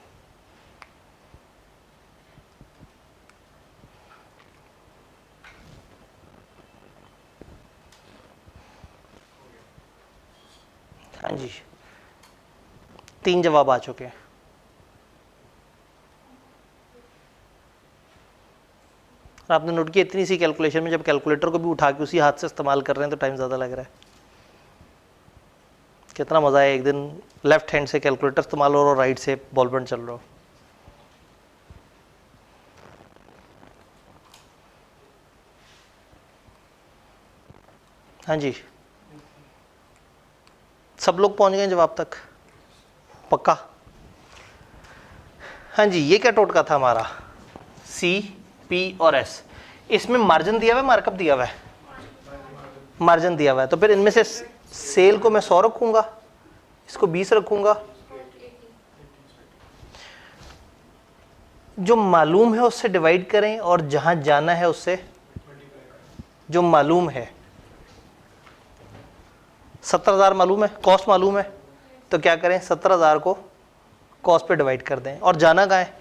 Speaker 1: हाँ जी, 3 जवाब आ चुके हैं। और आपने नोट किया इतनी सी कैलकुलेशन में जब कैलकुलेटर को भी उठा के उसी हाथ से इस्तेमाल कर रहे हैं तो टाइम ज़्यादा लग रहा है। कितना मज़ा है एक दिन लेफ्ट हैंड से कैलकुलेटर इस्तेमाल हो रहा और राइट से बॉल पेन चल रहा हो। हाँ जी, सब लोग पहुंच गए जवाब तक। पक्का? हाँ जी, ये क्या टोटका था हमारा? सी, पी और एस। इसमें मार्जिन दिया हुआ है, मार्कअप दिया हुआ है? मार्जिन दिया हुआ है। तो फिर इनमें से सेल को मैं 100 रखूंगा, इसको 20 रखूंगा। जो मालूम है उससे डिवाइड करें और जहां जाना है उससे, जो मालूम है 70,000 मालूम है, कॉस्ट मालूम है, तो क्या करें 70,000 को कॉस्ट पे डिवाइड कर दें। और जाना कहाँ है?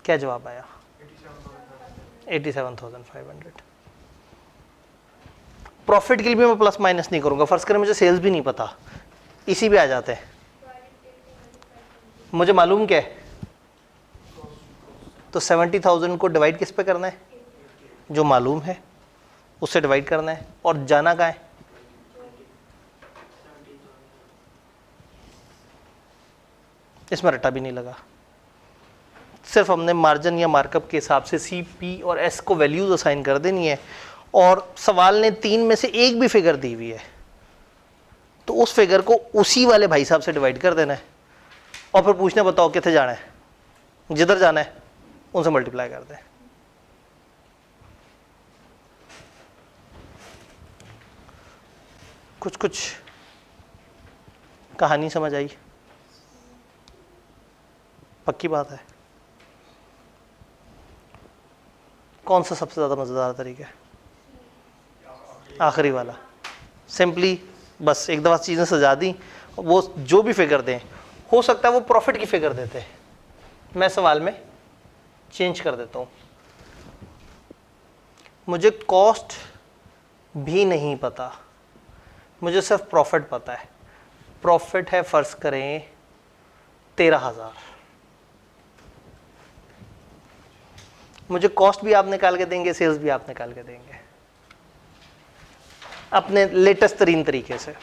Speaker 1: क्या जवाब आया? 87,500। प्रॉफिट के लिए भी मैं प्लस माइनस नहीं करूंगा। फर्स्ट करें मुझे सेल्स भी नहीं पता, इसी पे आ जाते हैं। मुझे मालूम क्या है, तो 70,000 को डिवाइड किस पे करना है? जो मालूम है उससे डिवाइड करना है। और जाना कहाँ है? इसमें रट्टा भी नहीं लगा, सिर्फ हमने मार्जिन या मार्कअप के हिसाब से सी, पी और एस को वैल्यूज असाइन कर देनी है। और सवाल ने 3 में से एक भी फिगर दी हुई है तो उस फिगर को उसी वाले भाई साहब से डिवाइड कर देना है और फिर पूछना बताओ कितने जाना है, जिधर जाना है उनसे मल्टीप्लाई कर दें। कुछ कुछ कहानी समझ आई? पक्की बात है? कौन सा सबसे ज़्यादा मज़ेदार तरीका है? आखिरी वाला। सिंपली बस एक दफ़ा चीज़ें सजा दी, वो जो भी फिगर दें, हो सकता है वो प्रॉफिट की फिगर देते हैं, मैं सवाल में चेंज कर देता हूँ। मुझे कॉस्ट भी नहीं पता, मुझे सिर्फ प्रॉफिट पता है। प्रॉफिट है फ़र्ज़ करें 13,000। मुझे कॉस्ट भी आप निकाल के देंगे, सेल्स भी आप निकाल के देंगे अपने लेटेस्ट तरीन तरीके से।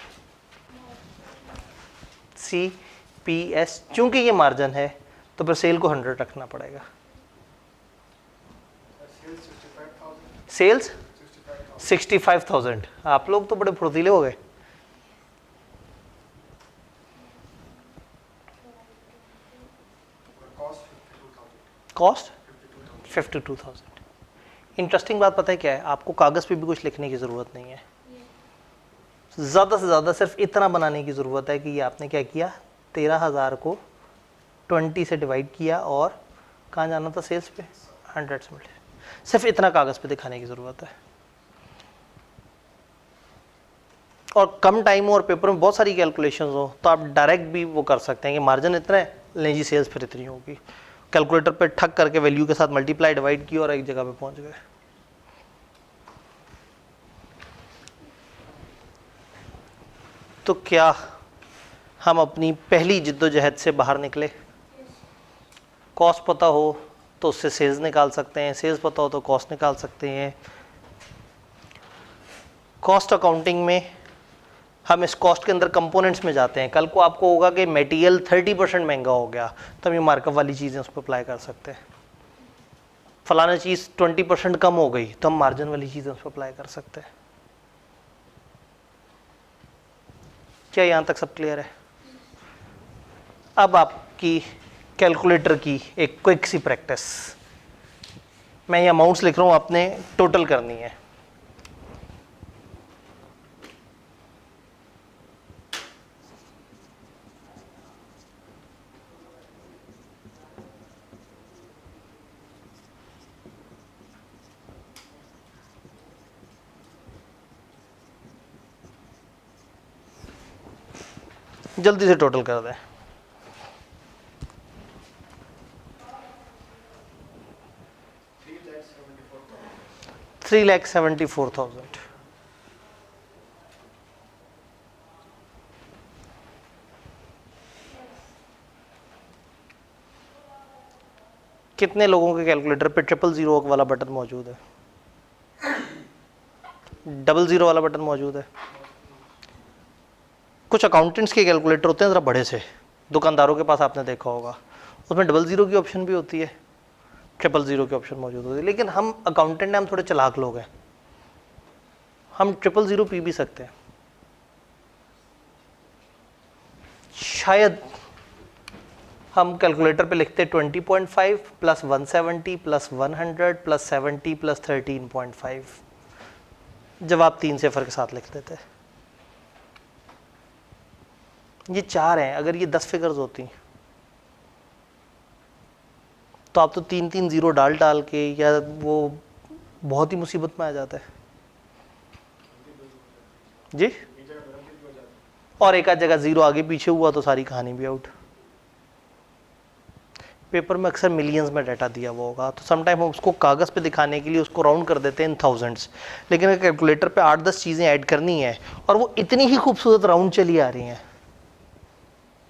Speaker 1: सी, पी, एस, चूंकि ये मार्जिन है तो फिर सेल को 100 रखना पड़ेगा। सेल्स 65,000। आप लोग तो बड़े फुर्तीले हो गए। कॉस्ट 52,000। इंटरेस्टिंग बात पता है क्या है? आपको कागज़ पे भी कुछ लिखने की ज़रूरत नहीं है, ज़्यादा से ज़्यादा सिर्फ इतना बनाने की ज़रूरत है कि ये आपने क्या किया, 13,000 को 20 से डिवाइड किया और कहाँ जाना था? सेल्स पे 100 से मिले। सिर्फ इतना कागज़ पे दिखाने की ज़रूरत है। और कम टाइम हो और पेपर में बहुत सारी कैलकुलेशंस हो तो आप डायरेक्ट भी वो कर सकते हैं कि मार्जिन इतना है, लें जी सेल्स फिर इतनी होगी। कैलकुलेटर पे ठक करके वैल्यू के साथ मल्टीप्लाई डिवाइड किया और एक जगह पे पहुंच गए। तो क्या हम अपनी पहली जिद्दोजहद से बाहर निकले? कॉस्ट पता हो तो उससे सेल्स निकाल सकते हैं, सेल्स पता हो तो कॉस्ट निकाल सकते हैं। कॉस्ट अकाउंटिंग में हम इस कॉस्ट के अंदर कंपोनेंट्स में जाते हैं। कल को आपको होगा कि मटेरियल 30% महंगा हो गया तो हम ये मार्कअप वाली चीज़ें उस पर अप्लाई कर सकते हैं। फलाना चीज़ 20% कम हो गई तो हम मार्जिन वाली चीज़ें उस पर अप्लाई कर सकते हैं। क्या यहाँ तक सब क्लियर है? अब आपकी कैलकुलेटर की एक क्विक सी प्रैक्टिस, मैं ये अमाउंट्स लिख रहा हूँ, आपने टोटल करनी है। जल्दी से टोटल कर दें। 3,74,000। कितने लोगों के कैलकुलेटर पे 000 वाला बटन मौजूद है? 00 वाला बटन मौजूद है? कुछ अकाउंटेंट्स के कैलकुलेटर होते हैं ज़रा बड़े से, दुकानदारों के पास आपने देखा होगा, उसमें 00 की ऑप्शन भी होती है, 000 की ऑप्शन मौजूद होती है। लेकिन हम अकाउंटेंट हैं, हम थोड़े चालाक लोग हैं, हम 000 पी भी सकते हैं। शायद हम कैलकुलेटर पे लिखते 20.5 प्लस 170 प्लस 100 प्लस 70 प्लस 13.5, जवाब 3 सिफर के साथ लिख देते। ये 4 हैं, अगर ये 10 फिगर्स होती तो आप तो 3 0 डाल डाल के, या वो बहुत ही मुसीबत में आ जाता है जी। और एक आध जगह 0 आगे पीछे हुआ तो सारी कहानी भी आउट। पेपर में अक्सर मिलियंस में डाटा दिया हुआ होगा, तो समटाइम हम उसको कागज़ पे दिखाने के लिए उसको राउंड कर देते हैं इन थाउजेंड्स, लेकिन अगर कैलकुलेटर पे 8-10 चीज़ें ऐड करनी है और वो इतनी ही खूबसूरत राउंड चली आ रही हैं।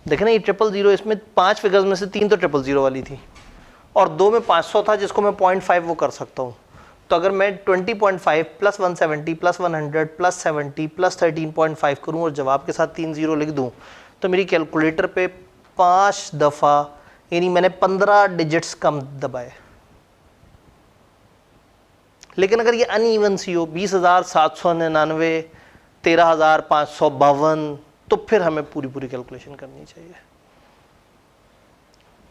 Speaker 1: देखें ना, ये 000, इसमें 5 फिगर्स में से 3 तो 000 वाली थी और 2 में 500 था, जिसको मैं 0.5 वो कर सकता हूँ। तो अगर मैं 20.5 प्लस 170 प्लस 100 प्लस 70 प्लस 13.5 करूँ और जवाब के साथ 3 0 लिख दूँ, तो मेरी कैलकुलेटर पे 5 दफ़ा, यानी मैंने 15 डिजिट्स कम दबाए। लेकिन अगर ये अनइवन सी हो, 20,799, 13,552, तो फिर हमें पूरी पूरी कैलकुलेशन करनी चाहिए।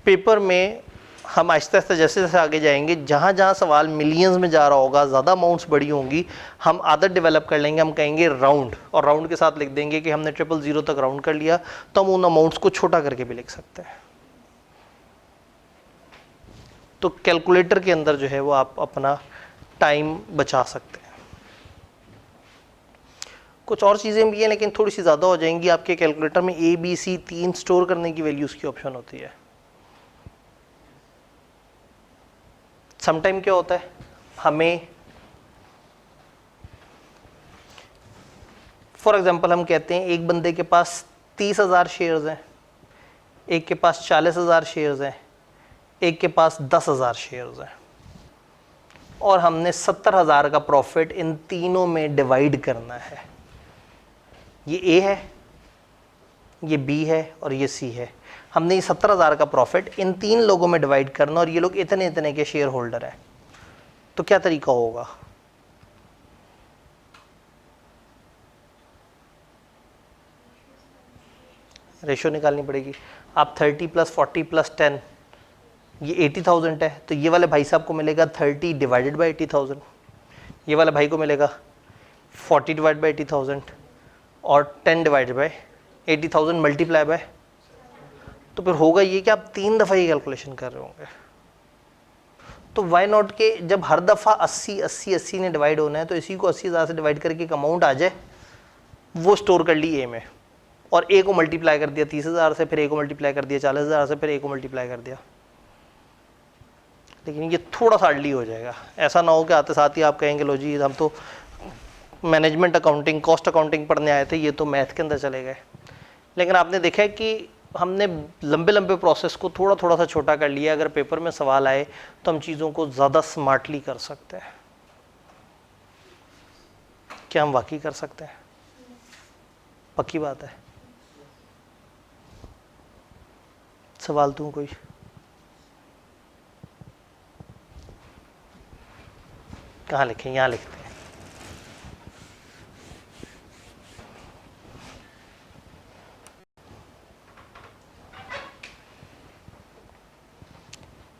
Speaker 1: पेपर में हम आहिस्ता आहिस्ता जैसे जैसे आगे जाएंगे, जहाँ जहाँ सवाल मिलियंस में जा रहा होगा, ज़्यादा अमाउंट्स बड़ी होंगी, हम आदत डेवलप कर लेंगे, हम कहेंगे राउंड, और राउंड के साथ लिख देंगे कि हमने 000 तक राउंड कर लिया, तो हम उन अमाउंट्स को छोटा करके भी लिख सकते हैं। तो कैलकुलेटर के अंदर जो है वो आप अपना टाइम बचा सकते हैं। कुछ और चीज़ें भी हैं, लेकिन थोड़ी सी ज़्यादा हो जाएंगी। आपके कैलकुलेटर में ABC 3 स्टोर करने की वैल्यूज़ की ऑप्शन होती है। समटाइम क्या होता है, हमें फॉर एग्जांपल हम कहते हैं एक बंदे के पास 30,000 शेयर्स हैं, एक के पास 40,000 शेयर्स हैं, एक के पास 10,000 शेयर्स हैं, और हमने 70,000 का प्रॉफिट इन तीनों में डिवाइड करना है। ये A है, ये B है और ये C है। हमने ये 70,000 का प्रॉफिट इन 3 लोगों में डिवाइड करना, और ये लोग इतने इतने के शेयर होल्डर हैं। तो क्या तरीका होगा? रेशो निकालनी पड़ेगी। आप 30 प्लस 40 प्लस 10, ये 80,000 है, तो ये वाले भाई साहब को मिलेगा 30 डिवाइडेड बाई 80,000, ये वाले भाई को मिलेगा 40 डिवाइड बाई 80,000 और 10 डिवाइडेड बाई 80,000 मल्टीप्लाई बाय। तो फिर होगा ये कि आप 3 दफ़ा ये कैलकुलेशन कर रहे होंगे। तो वाई नॉट के जब हर दफ़ा 80 ने डिवाइड होना है, तो इसी को 80,000 से डिवाइड करके एक अमाउंट आ जाए, वो स्टोर कर ली A में, और A को मल्टीप्लाई कर दिया 30,000 से, फिर A को मल्टीप्लाई कर दिया 40,000 से, फिर A को मल्टीप्लाई कर दिया। लेकिन ये थोड़ा सा अर्ली हो जाएगा। ऐसा ना हो कि आते साथ ही आप कहेंगे लो जी हम तो मैनेजमेंट अकाउंटिंग, कॉस्ट अकाउंटिंग पढ़ने आए थे, ये तो मैथ के अंदर चले गए। लेकिन आपने देखा है कि हमने लंबे लंबे प्रोसेस को थोड़ा थोड़ा सा छोटा कर लिया। अगर पेपर में सवाल आए तो हम चीज़ों को ज़्यादा स्मार्टली कर सकते हैं। क्या हम वाकई कर सकते हैं? पक्की बात है। सवाल दूँ कोई? कहाँ लिखें? यहाँ लिखते हैं।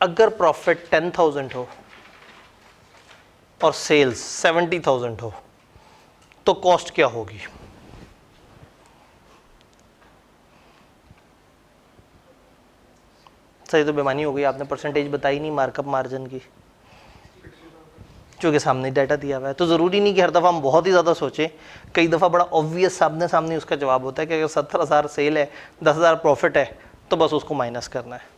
Speaker 1: अगर प्रॉफिट 10,000 हो और सेल्स 70,000 हो, तो कॉस्ट क्या होगी? सही तो बेमानी हो गई, आपने परसेंटेज बताई नहीं मार्कअप मार्जिन की, क्योंकि सामने डाटा दिया हुआ है। तो ज़रूरी नहीं कि हर दफ़ा हम बहुत ही ज़्यादा सोचें। कई दफ़ा बड़ा ऑब्वियस सामने सामने उसका जवाब होता है कि अगर 70,000 सेल है, 10,000 प्रॉफिट है, तो बस उसको माइनस करना है।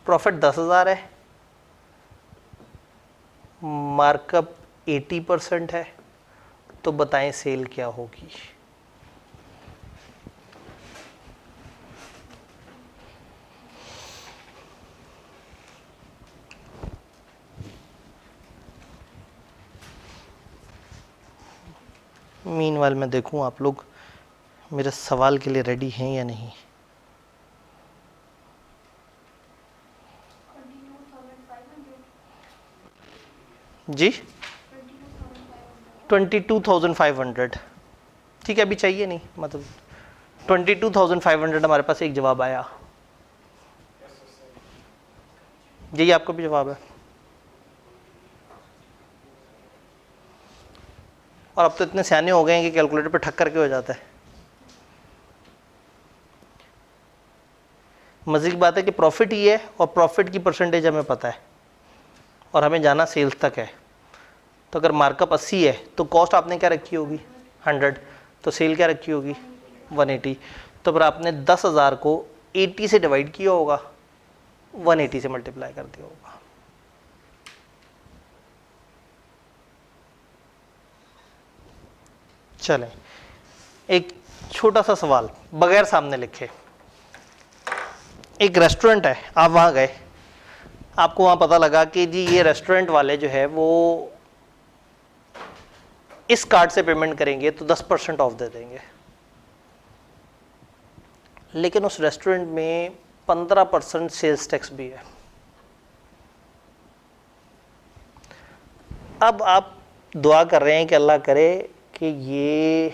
Speaker 1: प्रॉफिट 10,000 है, मार्कअप 80% है, तो बताएं सेल क्या होगी? मीनवाइल मैं देखूं आप लोग मेरे सवाल के लिए रेडी हैं या नहीं। जी 22,500, ठीक है, अभी चाहिए नहीं, मतलब 22,500 हमारे पास एक जवाब आया। यही आपका भी जवाब है। और अब तो इतने सियाने हो गए हैं कि कैलकुलेटर पे ठक करके हो जाता है। मजे की बात है कि प्रॉफिट ही है और प्रॉफिट की परसेंटेज हमें पता है और हमें जाना सेल्स तक है। तो अगर मार्कअप 80 है तो कॉस्ट आपने क्या रखी होगी 100, तो सेल क्या रखी होगी 180। तो फिर आपने 10,000 को 80 से डिवाइड किया होगा, 180 से मल्टीप्लाई कर दिया होगा। चलें, एक छोटा सा सवाल बगैर सामने लिखे। एक रेस्टोरेंट है, आप वहाँ गए, आपको वहाँ पता लगा कि जी ये रेस्टोरेंट वाले जो है वो इस कार्ड से पेमेंट करेंगे तो 10% ऑफ दे देंगे, लेकिन उस रेस्टोरेंट में 15% सेल्स टैक्स भी है। अब आप दुआ कर रहे हैं कि अल्लाह करे कि ये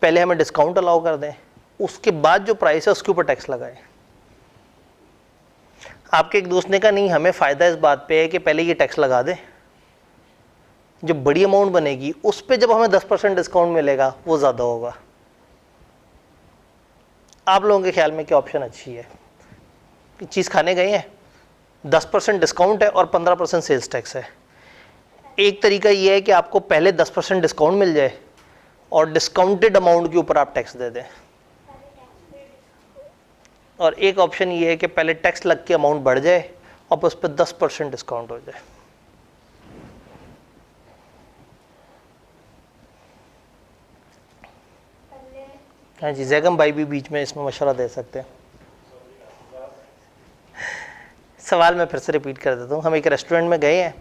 Speaker 1: पहले हमें डिस्काउंट अलाउ कर दें, उसके बाद जो प्राइस है उसके ऊपर टैक्स लगाएं। आपके एक दोस्त ने कहा नहीं, हमें फ़ायदा इस बात पे है कि पहले ये टैक्स लगा दें, जो बड़ी अमाउंट बनेगी उस पे जब हमें 10% डिस्काउंट मिलेगा वो ज़्यादा होगा। आप लोगों के ख्याल में क्या ऑप्शन अच्छी है? चीज़ खाने गए हैं, 10% डिस्काउंट है और 15% सेल्स टैक्स है। एक तरीका ये है कि आपको पहले 10% डिस्काउंट मिल जाए और डिस्काउंटेड अमाउंट के ऊपर आप टैक्स दे दें, और एक ऑप्शन ये है कि पहले टैक्स लग के अमाउंट बढ़ जाए और उस पर 10% डिस्काउंट हो जाए। हाँ जी, जैगम भाई भी बीच में इसमें मशवरा दे सकते हैं। सवाल मैं फिर से रिपीट कर देता हूँ। हम एक रेस्टोरेंट में गए हैं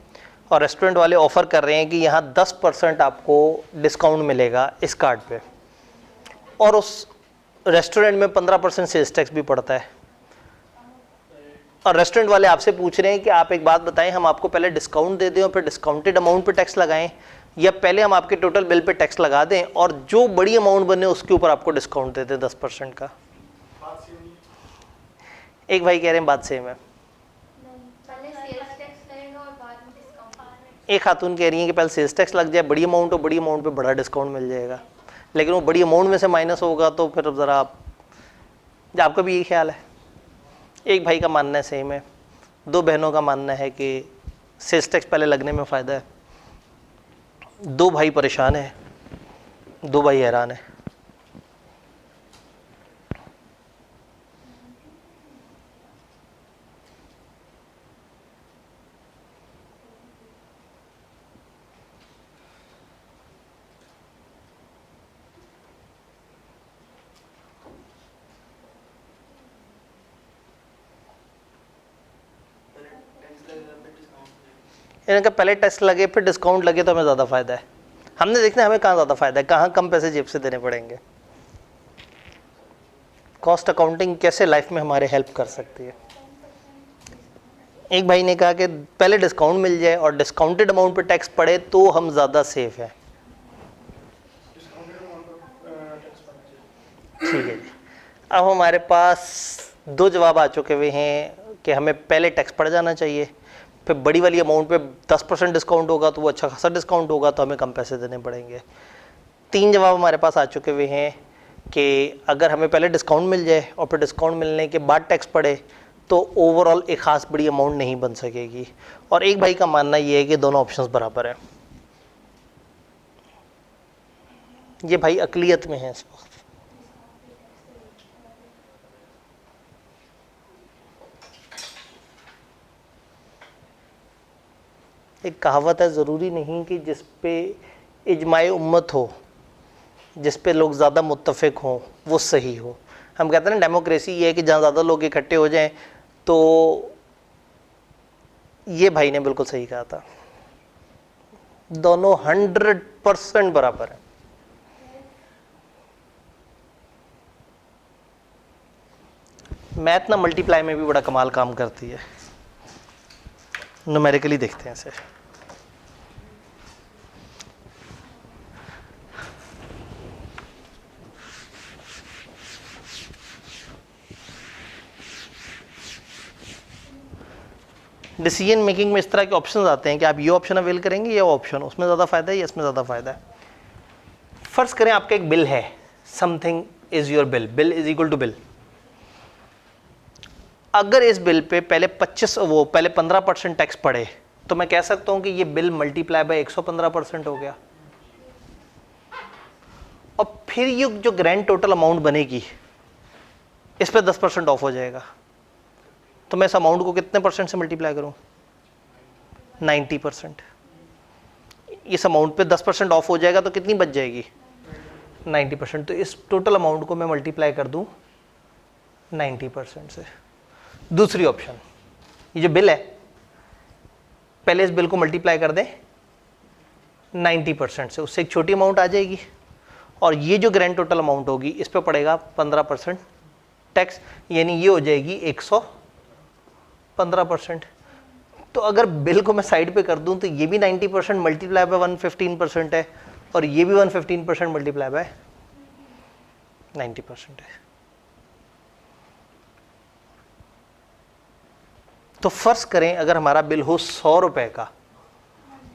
Speaker 1: और रेस्टोरेंट वाले ऑफ़र कर रहे हैं कि यहाँ 10% आपको डिस्काउंट मिलेगा इस कार्ड पे, और उस रेस्टोरेंट में 15% सेल्स टैक्स भी पड़ता है। और रेस्टोरेंट वाले आपसे पूछ रहे हैं कि आप एक बात बताएं, हम आपको पहले डिस्काउंट दे दें और फिर डिस्काउंटेड अमाउंट पे टैक्स लगाएं, या पहले हम आपके टोटल बिल पे टैक्स लगा दें और जो बड़ी अमाउंट बने उसके ऊपर आपको डिस्काउंट दे दें 10% का। एक भाई कह रहे हैं बात सेम है, एक खातून कह रही है कि पहले सेल्स टैक्स लग जाए, बड़ी अमाउंट हो, बड़ी अमाउंट पे बड़ा डिस्काउंट मिल जाएगा, लेकिन वो बड़ी अमाउंट में से माइनस होगा तो फिर ज़रा आपका भी यही ख्याल है। एक भाई का मानना है सेम है, दो बहनों का मानना है कि सेल्स टैक्स पहले लगने में फ़ायदा है। दो भाई परेशान है, दो भाई हैरान है। इनका पहले टैक्स लगे फिर डिस्काउंट लगे तो हमें ज़्यादा फ़ायदा है। हमने देखना है हमें कहाँ ज़्यादा फ़ायदा है, कहाँ कम पैसे जेब से देने पड़ेंगे। कॉस्ट अकाउंटिंग कैसे लाइफ में हमारे हेल्प कर सकती है। एक भाई ने कहा कि पहले डिस्काउंट मिल जाए और डिस्काउंटेड अमाउंट पे टैक्स पड़े तो हम ज़्यादा सेफ हैं। ठीक है जी, अब हमारे पास दो जवाब आ चुके हुए हैं कि हमें पहले टैक्स पड़ जाना चाहिए, फिर बड़ी वाली अमाउंट पे 10% डिस्काउंट होगा तो वो अच्छा खासा डिस्काउंट होगा तो हमें कम पैसे देने पड़ेंगे। तीन जवाब हमारे पास आ चुके हुए हैं कि अगर हमें पहले डिस्काउंट मिल जाए और फिर डिस्काउंट मिलने के बाद टैक्स पड़े तो ओवरऑल एक ख़ास बड़ी अमाउंट नहीं बन सकेगी। और एक भाई का मानना ये है कि दोनों ऑप्शंस बराबर हैं। ये भाई अकलियत में है इस वक्त। एक कहावत है, ज़रूरी नहीं कि जिस पे इजमाए उम्मत हो, जिस पे लोग ज़्यादा मुत्तफ़िक हों वो सही हो। हम कहते हैं ना डेमोक्रेसी ये है कि जहाँ ज़्यादा लोग इकट्ठे हो जाएं, तो ये भाई ने बिल्कुल सही कहा था, दोनों 100% बराबर है। मैथ ना मल्टीप्लाई में भी बड़ा कमाल काम करती है। न्यूमेरिकली देखते हैं इसे। डिसीजन मेकिंग में इस तरह के ऑप्शन आते हैं कि आप ये ऑप्शन अवेल करेंगे या ऑप्शन, उसमें ज़्यादा फायदा है या इसमें ज़्यादा फायदा है। फर्ज करें आपका एक बिल है, something is your bill, bill is equal to bill. अगर इस बिल पे पहले 15% टैक्स पड़े तो मैं कह सकता हूं कि ये बिल मल्टीप्लाई बाय 115% हो गया, और फिर ये जो ग्रैंड टोटल अमाउंट बनेगी इस पे 10% ऑफ हो जाएगा। तो मैं इस अमाउंट को कितने परसेंट से मल्टीप्लाई करूं? 90%। इस अमाउंट पे 10% ऑफ हो जाएगा तो कितनी बच जाएगी? 90%। तो इस टोटल अमाउंट को मैं मल्टीप्लाई कर दूं 90% से। दूसरी ऑप्शन, ये जो बिल है पहले इस बिल को मल्टीप्लाई कर दें 90% से, उससे एक छोटी अमाउंट आ जाएगी, और ये जो ग्रैंड टोटल अमाउंट होगी इस पे पड़ेगा 15% टैक्स, यानी ये हो जाएगी 115%। तो अगर बिल को मैं साइड पे कर दूं तो ये भी 90% मल्टीप्लाई बाय 115% है, और ये भी 115% मल्टीप्लाई बाय 90% है। तो फर्ज करें अगर हमारा बिल हो 100 रुपए का,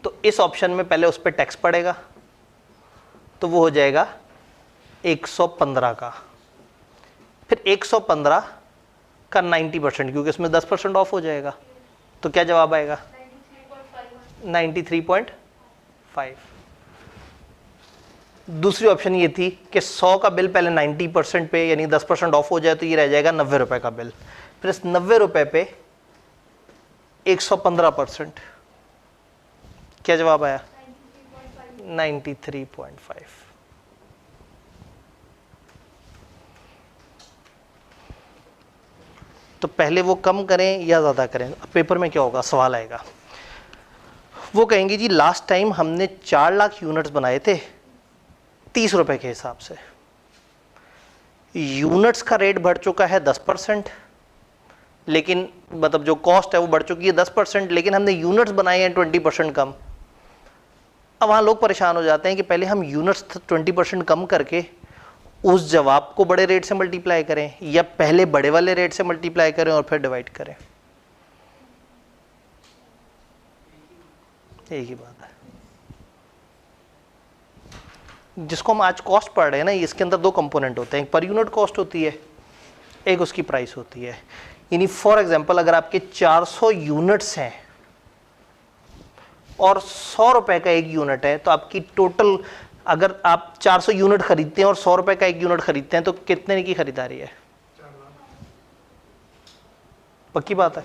Speaker 1: तो इस ऑप्शन में पहले उस पर टैक्स पड़ेगा, तो वो हो जाएगा 115 का, फिर 115 का 90%, क्योंकि इसमें 10% ऑफ हो जाएगा, तो क्या जवाब आएगा? 93.5। दूसरी ऑप्शन ये थी कि 100 का बिल पहले 90% पे यानी 10% ऑफ हो जाए तो ये रह जाएगा 90 रुपए का बिल, फिर इस 90 रुपए पे 115%, क्या जवाब आया? 93.5। तो पहले वो कम करें या ज़्यादा करें? अब पेपर में क्या होगा, सवाल आएगा, वो कहेंगे जी लास्ट टाइम हमने 4 लाख यूनिट्स बनाए थे 30 रुपए के हिसाब से, यूनिट्स का रेट बढ़ चुका है 10%, लेकिन मतलब जो कॉस्ट है वो बढ़ चुकी है 10%, लेकिन हमने यूनिट्स बनाए हैं 20% कम। अब वहाँ लोग परेशान हो जाते हैं कि पहले हम यूनिट्स 20% कम करके उस जवाब को बड़े रेट से मल्टीप्लाई करें, या पहले बड़े वाले रेट से मल्टीप्लाई करें और फिर डिवाइड करें। एक ही बात है। जिसको हम आज कॉस्ट पढ़ रहे हैं ना, इसके अंदर 2 कंपोनेंट होते हैं, एक पर यूनिट कॉस्ट होती है, एक उसकी प्राइस होती है। यानी फॉर एग्जांपल अगर आपके 400 यूनिट्स हैं और 100 रुपए का एक यूनिट है, तो आपकी टोटल, अगर आप 400 यूनिट खरीदते हैं और 100 रुपए का एक यूनिट खरीदते हैं तो कितने की खरीदारी है? पक्की बात है?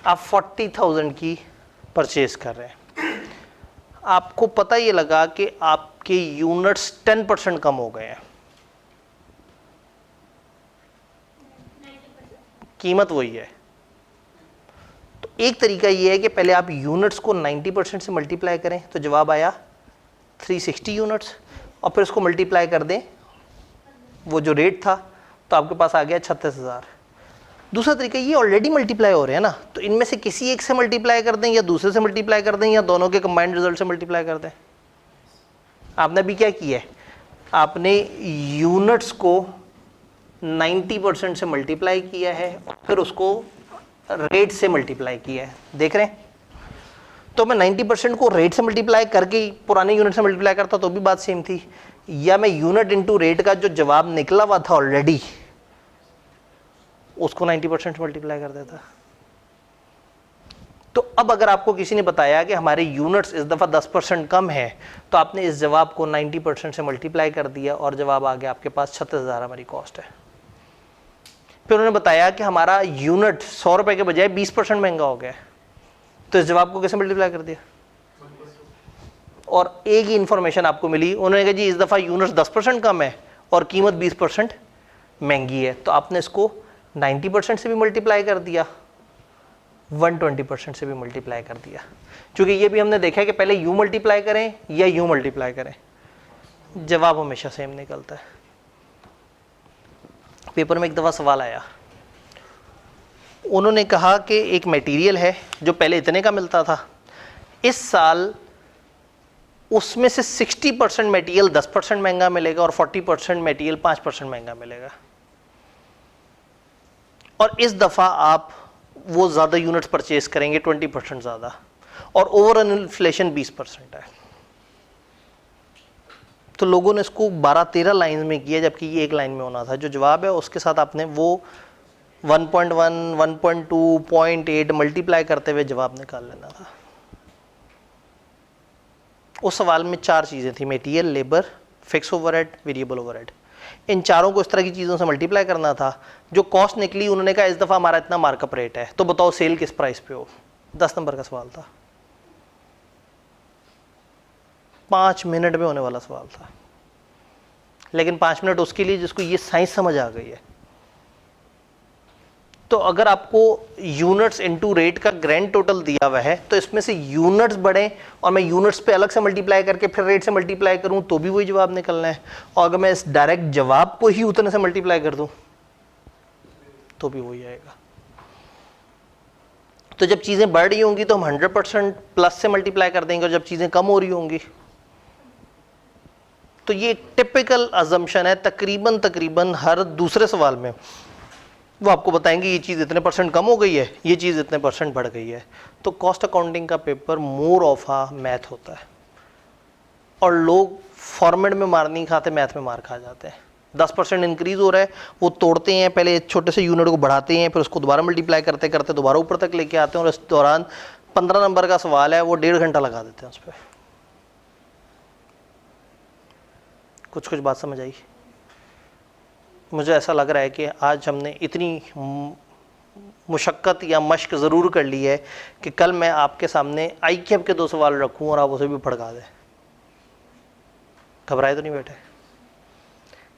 Speaker 1: आप 40,000 की परचेज कर रहे हैं, आपको पता ये लगा कि आपके यूनिट्स 10% कम हो गए हैं, कीमत वही है। तो एक तरीका ये है कि पहले आप यूनिट्स को 90% से मल्टीप्लाई करें, तो जवाब आया 360 यूनिट्स, और फिर उसको मल्टीप्लाई कर दें वो जो रेट था, तो आपके पास आ गया 36,000। दूसरा तरीका, ये ऑलरेडी मल्टीप्लाई हो रहे हैं ना, तो इनमें से किसी एक से मल्टीप्लाई कर दें, या दूसरे से मल्टीप्लाई कर दें, या दोनों के कंबाइंड रिजल्ट से मल्टीप्लाई कर दें। आपने अभी क्या किया है, आपने यूनिट्स को 90% से मल्टीप्लाई किया है और फिर उसको रेट से मल्टीप्लाई किया है, देख रहे हैं? तो मैं 90% को रेट से मल्टीप्लाई करके पुराने यूनिट से मल्टीप्लाई करता तो भी बात सेम थी, या मैं यूनिट इनटू रेट का जो जवाब निकला हुआ था ऑलरेडी उसको 90% मल्टीप्लाई कर देता। तो अब अगर आपको किसी ने बताया कि हमारे यूनिट्स इस दफ़ा 10% कम है, तो आपने इस जवाब को 90% से मल्टीप्लाई कर दिया और जवाब आ गया आपके पास 36,000 हमारी कॉस्ट है। फिर उन्होंने बताया कि हमारा यूनिट 100 रुपए के बजाय 20% महंगा हो गया, तो इस जवाब को कैसे मल्टीप्लाई कर दिया? और एक ही इंफॉर्मेशन आपको मिली, उन्होंने कहा जी इस दफ़ा यूनिट्स 10% कम है और कीमत 20% महंगी है, तो आपने इसको 90% से भी मल्टीप्लाई कर दिया, 120% से भी मल्टीप्लाई कर दिया। क्योंकि ये भी हमने देखा है कि पहले यू मल्टीप्लाई करें या यू मल्टीप्लाई करें, जवाब हमेशा सेम निकलता है। पेपर में एक दफ़ा सवाल आया, उन्होंने कहा कि एक मटेरियल है जो पहले इतने का मिलता था, इस साल उसमें से 60% मटेरियल 10% महंगा मिलेगा और 40% मटेरियल 5% महंगा मिलेगा। और इस दफ़ा आप वो ज़्यादा यूनिट्स परचेज करेंगे 20% ज़्यादा, और ओवरऑल इन्फ्लेशन 20% है। तो लोगों ने इसको 12-13 लाइन में किया, जबकि ये एक लाइन में होना था। जो जवाब है उसके साथ आपने वो 1.1, 1.2, 0.8 मल्टीप्लाई करते हुए जवाब निकाल लेना था। उस सवाल में 4 चीज़ें थी, material, labour, fix overhead, variable overhead. इन चारों को इस तरह की चीज़ों से मल्टीप्लाई करना था। जो कॉस्ट निकली, उन्होंने कहा इस दफ़ा हमारा इतना मार्कअप रेट है, तो बताओ सेल किस प्राइस पे हो। 10 नंबर का सवाल था, 5 मिनट में होने वाला सवाल था, लेकिन 5 मिनट उसके लिए जिसको ये साइंस समझ आ गई है। तो अगर आपको यूनिट्स इनटू रेट का ग्रैंड टोटल दिया हुआ है, तो इसमें से यूनिट्स बढ़े और मैं यूनिट्स पे अलग से मल्टीप्लाई करके फिर रेट से मल्टीप्लाई करूं तो भी वही जवाब निकलना है, और अगर मैं इस डायरेक्ट जवाब को ही उतने से मल्टीप्लाई कर दूं तो भी वही आएगा। तो जब चीज़ें बढ़ रही होंगी तो हम 100% प्लस से मल्टीप्लाई कर देंगे, और जब चीज़ें कम हो रही होंगी तो ये टिपिकल अजम्पशन है। तकरीबन हर दूसरे सवाल में वो आपको बताएंगे ये चीज़ इतने परसेंट कम हो गई है, ये चीज़ इतने परसेंट बढ़ गई है। तो कॉस्ट अकाउंटिंग का paper more of a math होता है, और लोग फॉर्मेट में मार नहीं खाते, मैथ में मार खा जाते हैं। 10% इंक्रीज हो रहा है, वो तोड़ते हैं, पहले छोटे से यूनिट को बढ़ाते हैं, फिर उसको दोबारा मल्टीप्लाई करते करते दोबारा ऊपर तक लेके आते हैं, और इस दौरान 15 नंबर का सवाल है, वो 1.5 घंटा लगा देते हैं उस पर। कुछ बात समझ आई? मुझे ऐसा लग रहा है कि आज हमने इतनी मुशक्क़त या मश्क ज़रूर कर ली है कि कल मैं आपके सामने IQAP के 2 सवाल रखूं और आप उसे भी भड़का दें। घबराए तो नहीं बैठे?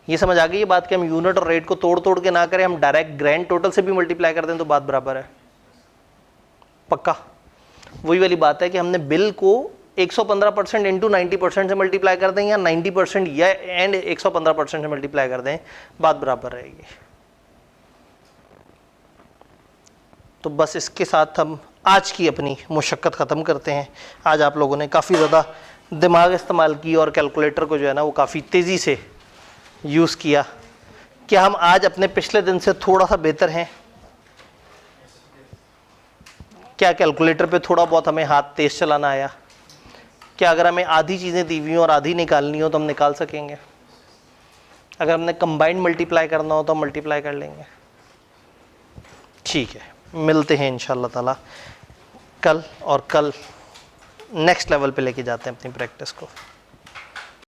Speaker 1: ये समझ आ गई ये बात कि हम यूनिट और रेट को तोड़ के ना करें, हम डायरेक्ट ग्रैंड टोटल से भी मल्टीप्लाई कर दें तो बात बराबर है। पक्का? वही वाली बात है कि हमने बिल को 115% इंटू 90% से मल्टीप्लाई कर दें, या 90% या एंड 115% से मल्टीप्लाई कर दें, बात बराबर रहेगी। तो बस इसके साथ हम आज की अपनी मुशक्क़त ख़त्म करते हैं। आज आप लोगों ने काफ़ी ज़्यादा दिमाग इस्तेमाल की और कैलकुलेटर को जो है ना वो काफ़ी तेज़ी से यूज़ किया। क्या हम आज अपने पिछले दिन से थोड़ा सा बेहतर हैं? क्या कैलकुलेटर पे थोड़ा बहुत हमें हाथ तेज़ चलाना आया? क्या अगर हमें आधी चीज़ें दी हुई और आधी निकालनी हो तो हम निकाल सकेंगे? अगर हमने कंबाइंड मल्टीप्लाई करना हो तो हम मल्टीप्लाई कर लेंगे। ठीक है, मिलते हैं इंशाअल्लाह ताला कल, और कल नेक्स्ट लेवल पे लेके जाते हैं अपनी प्रैक्टिस को।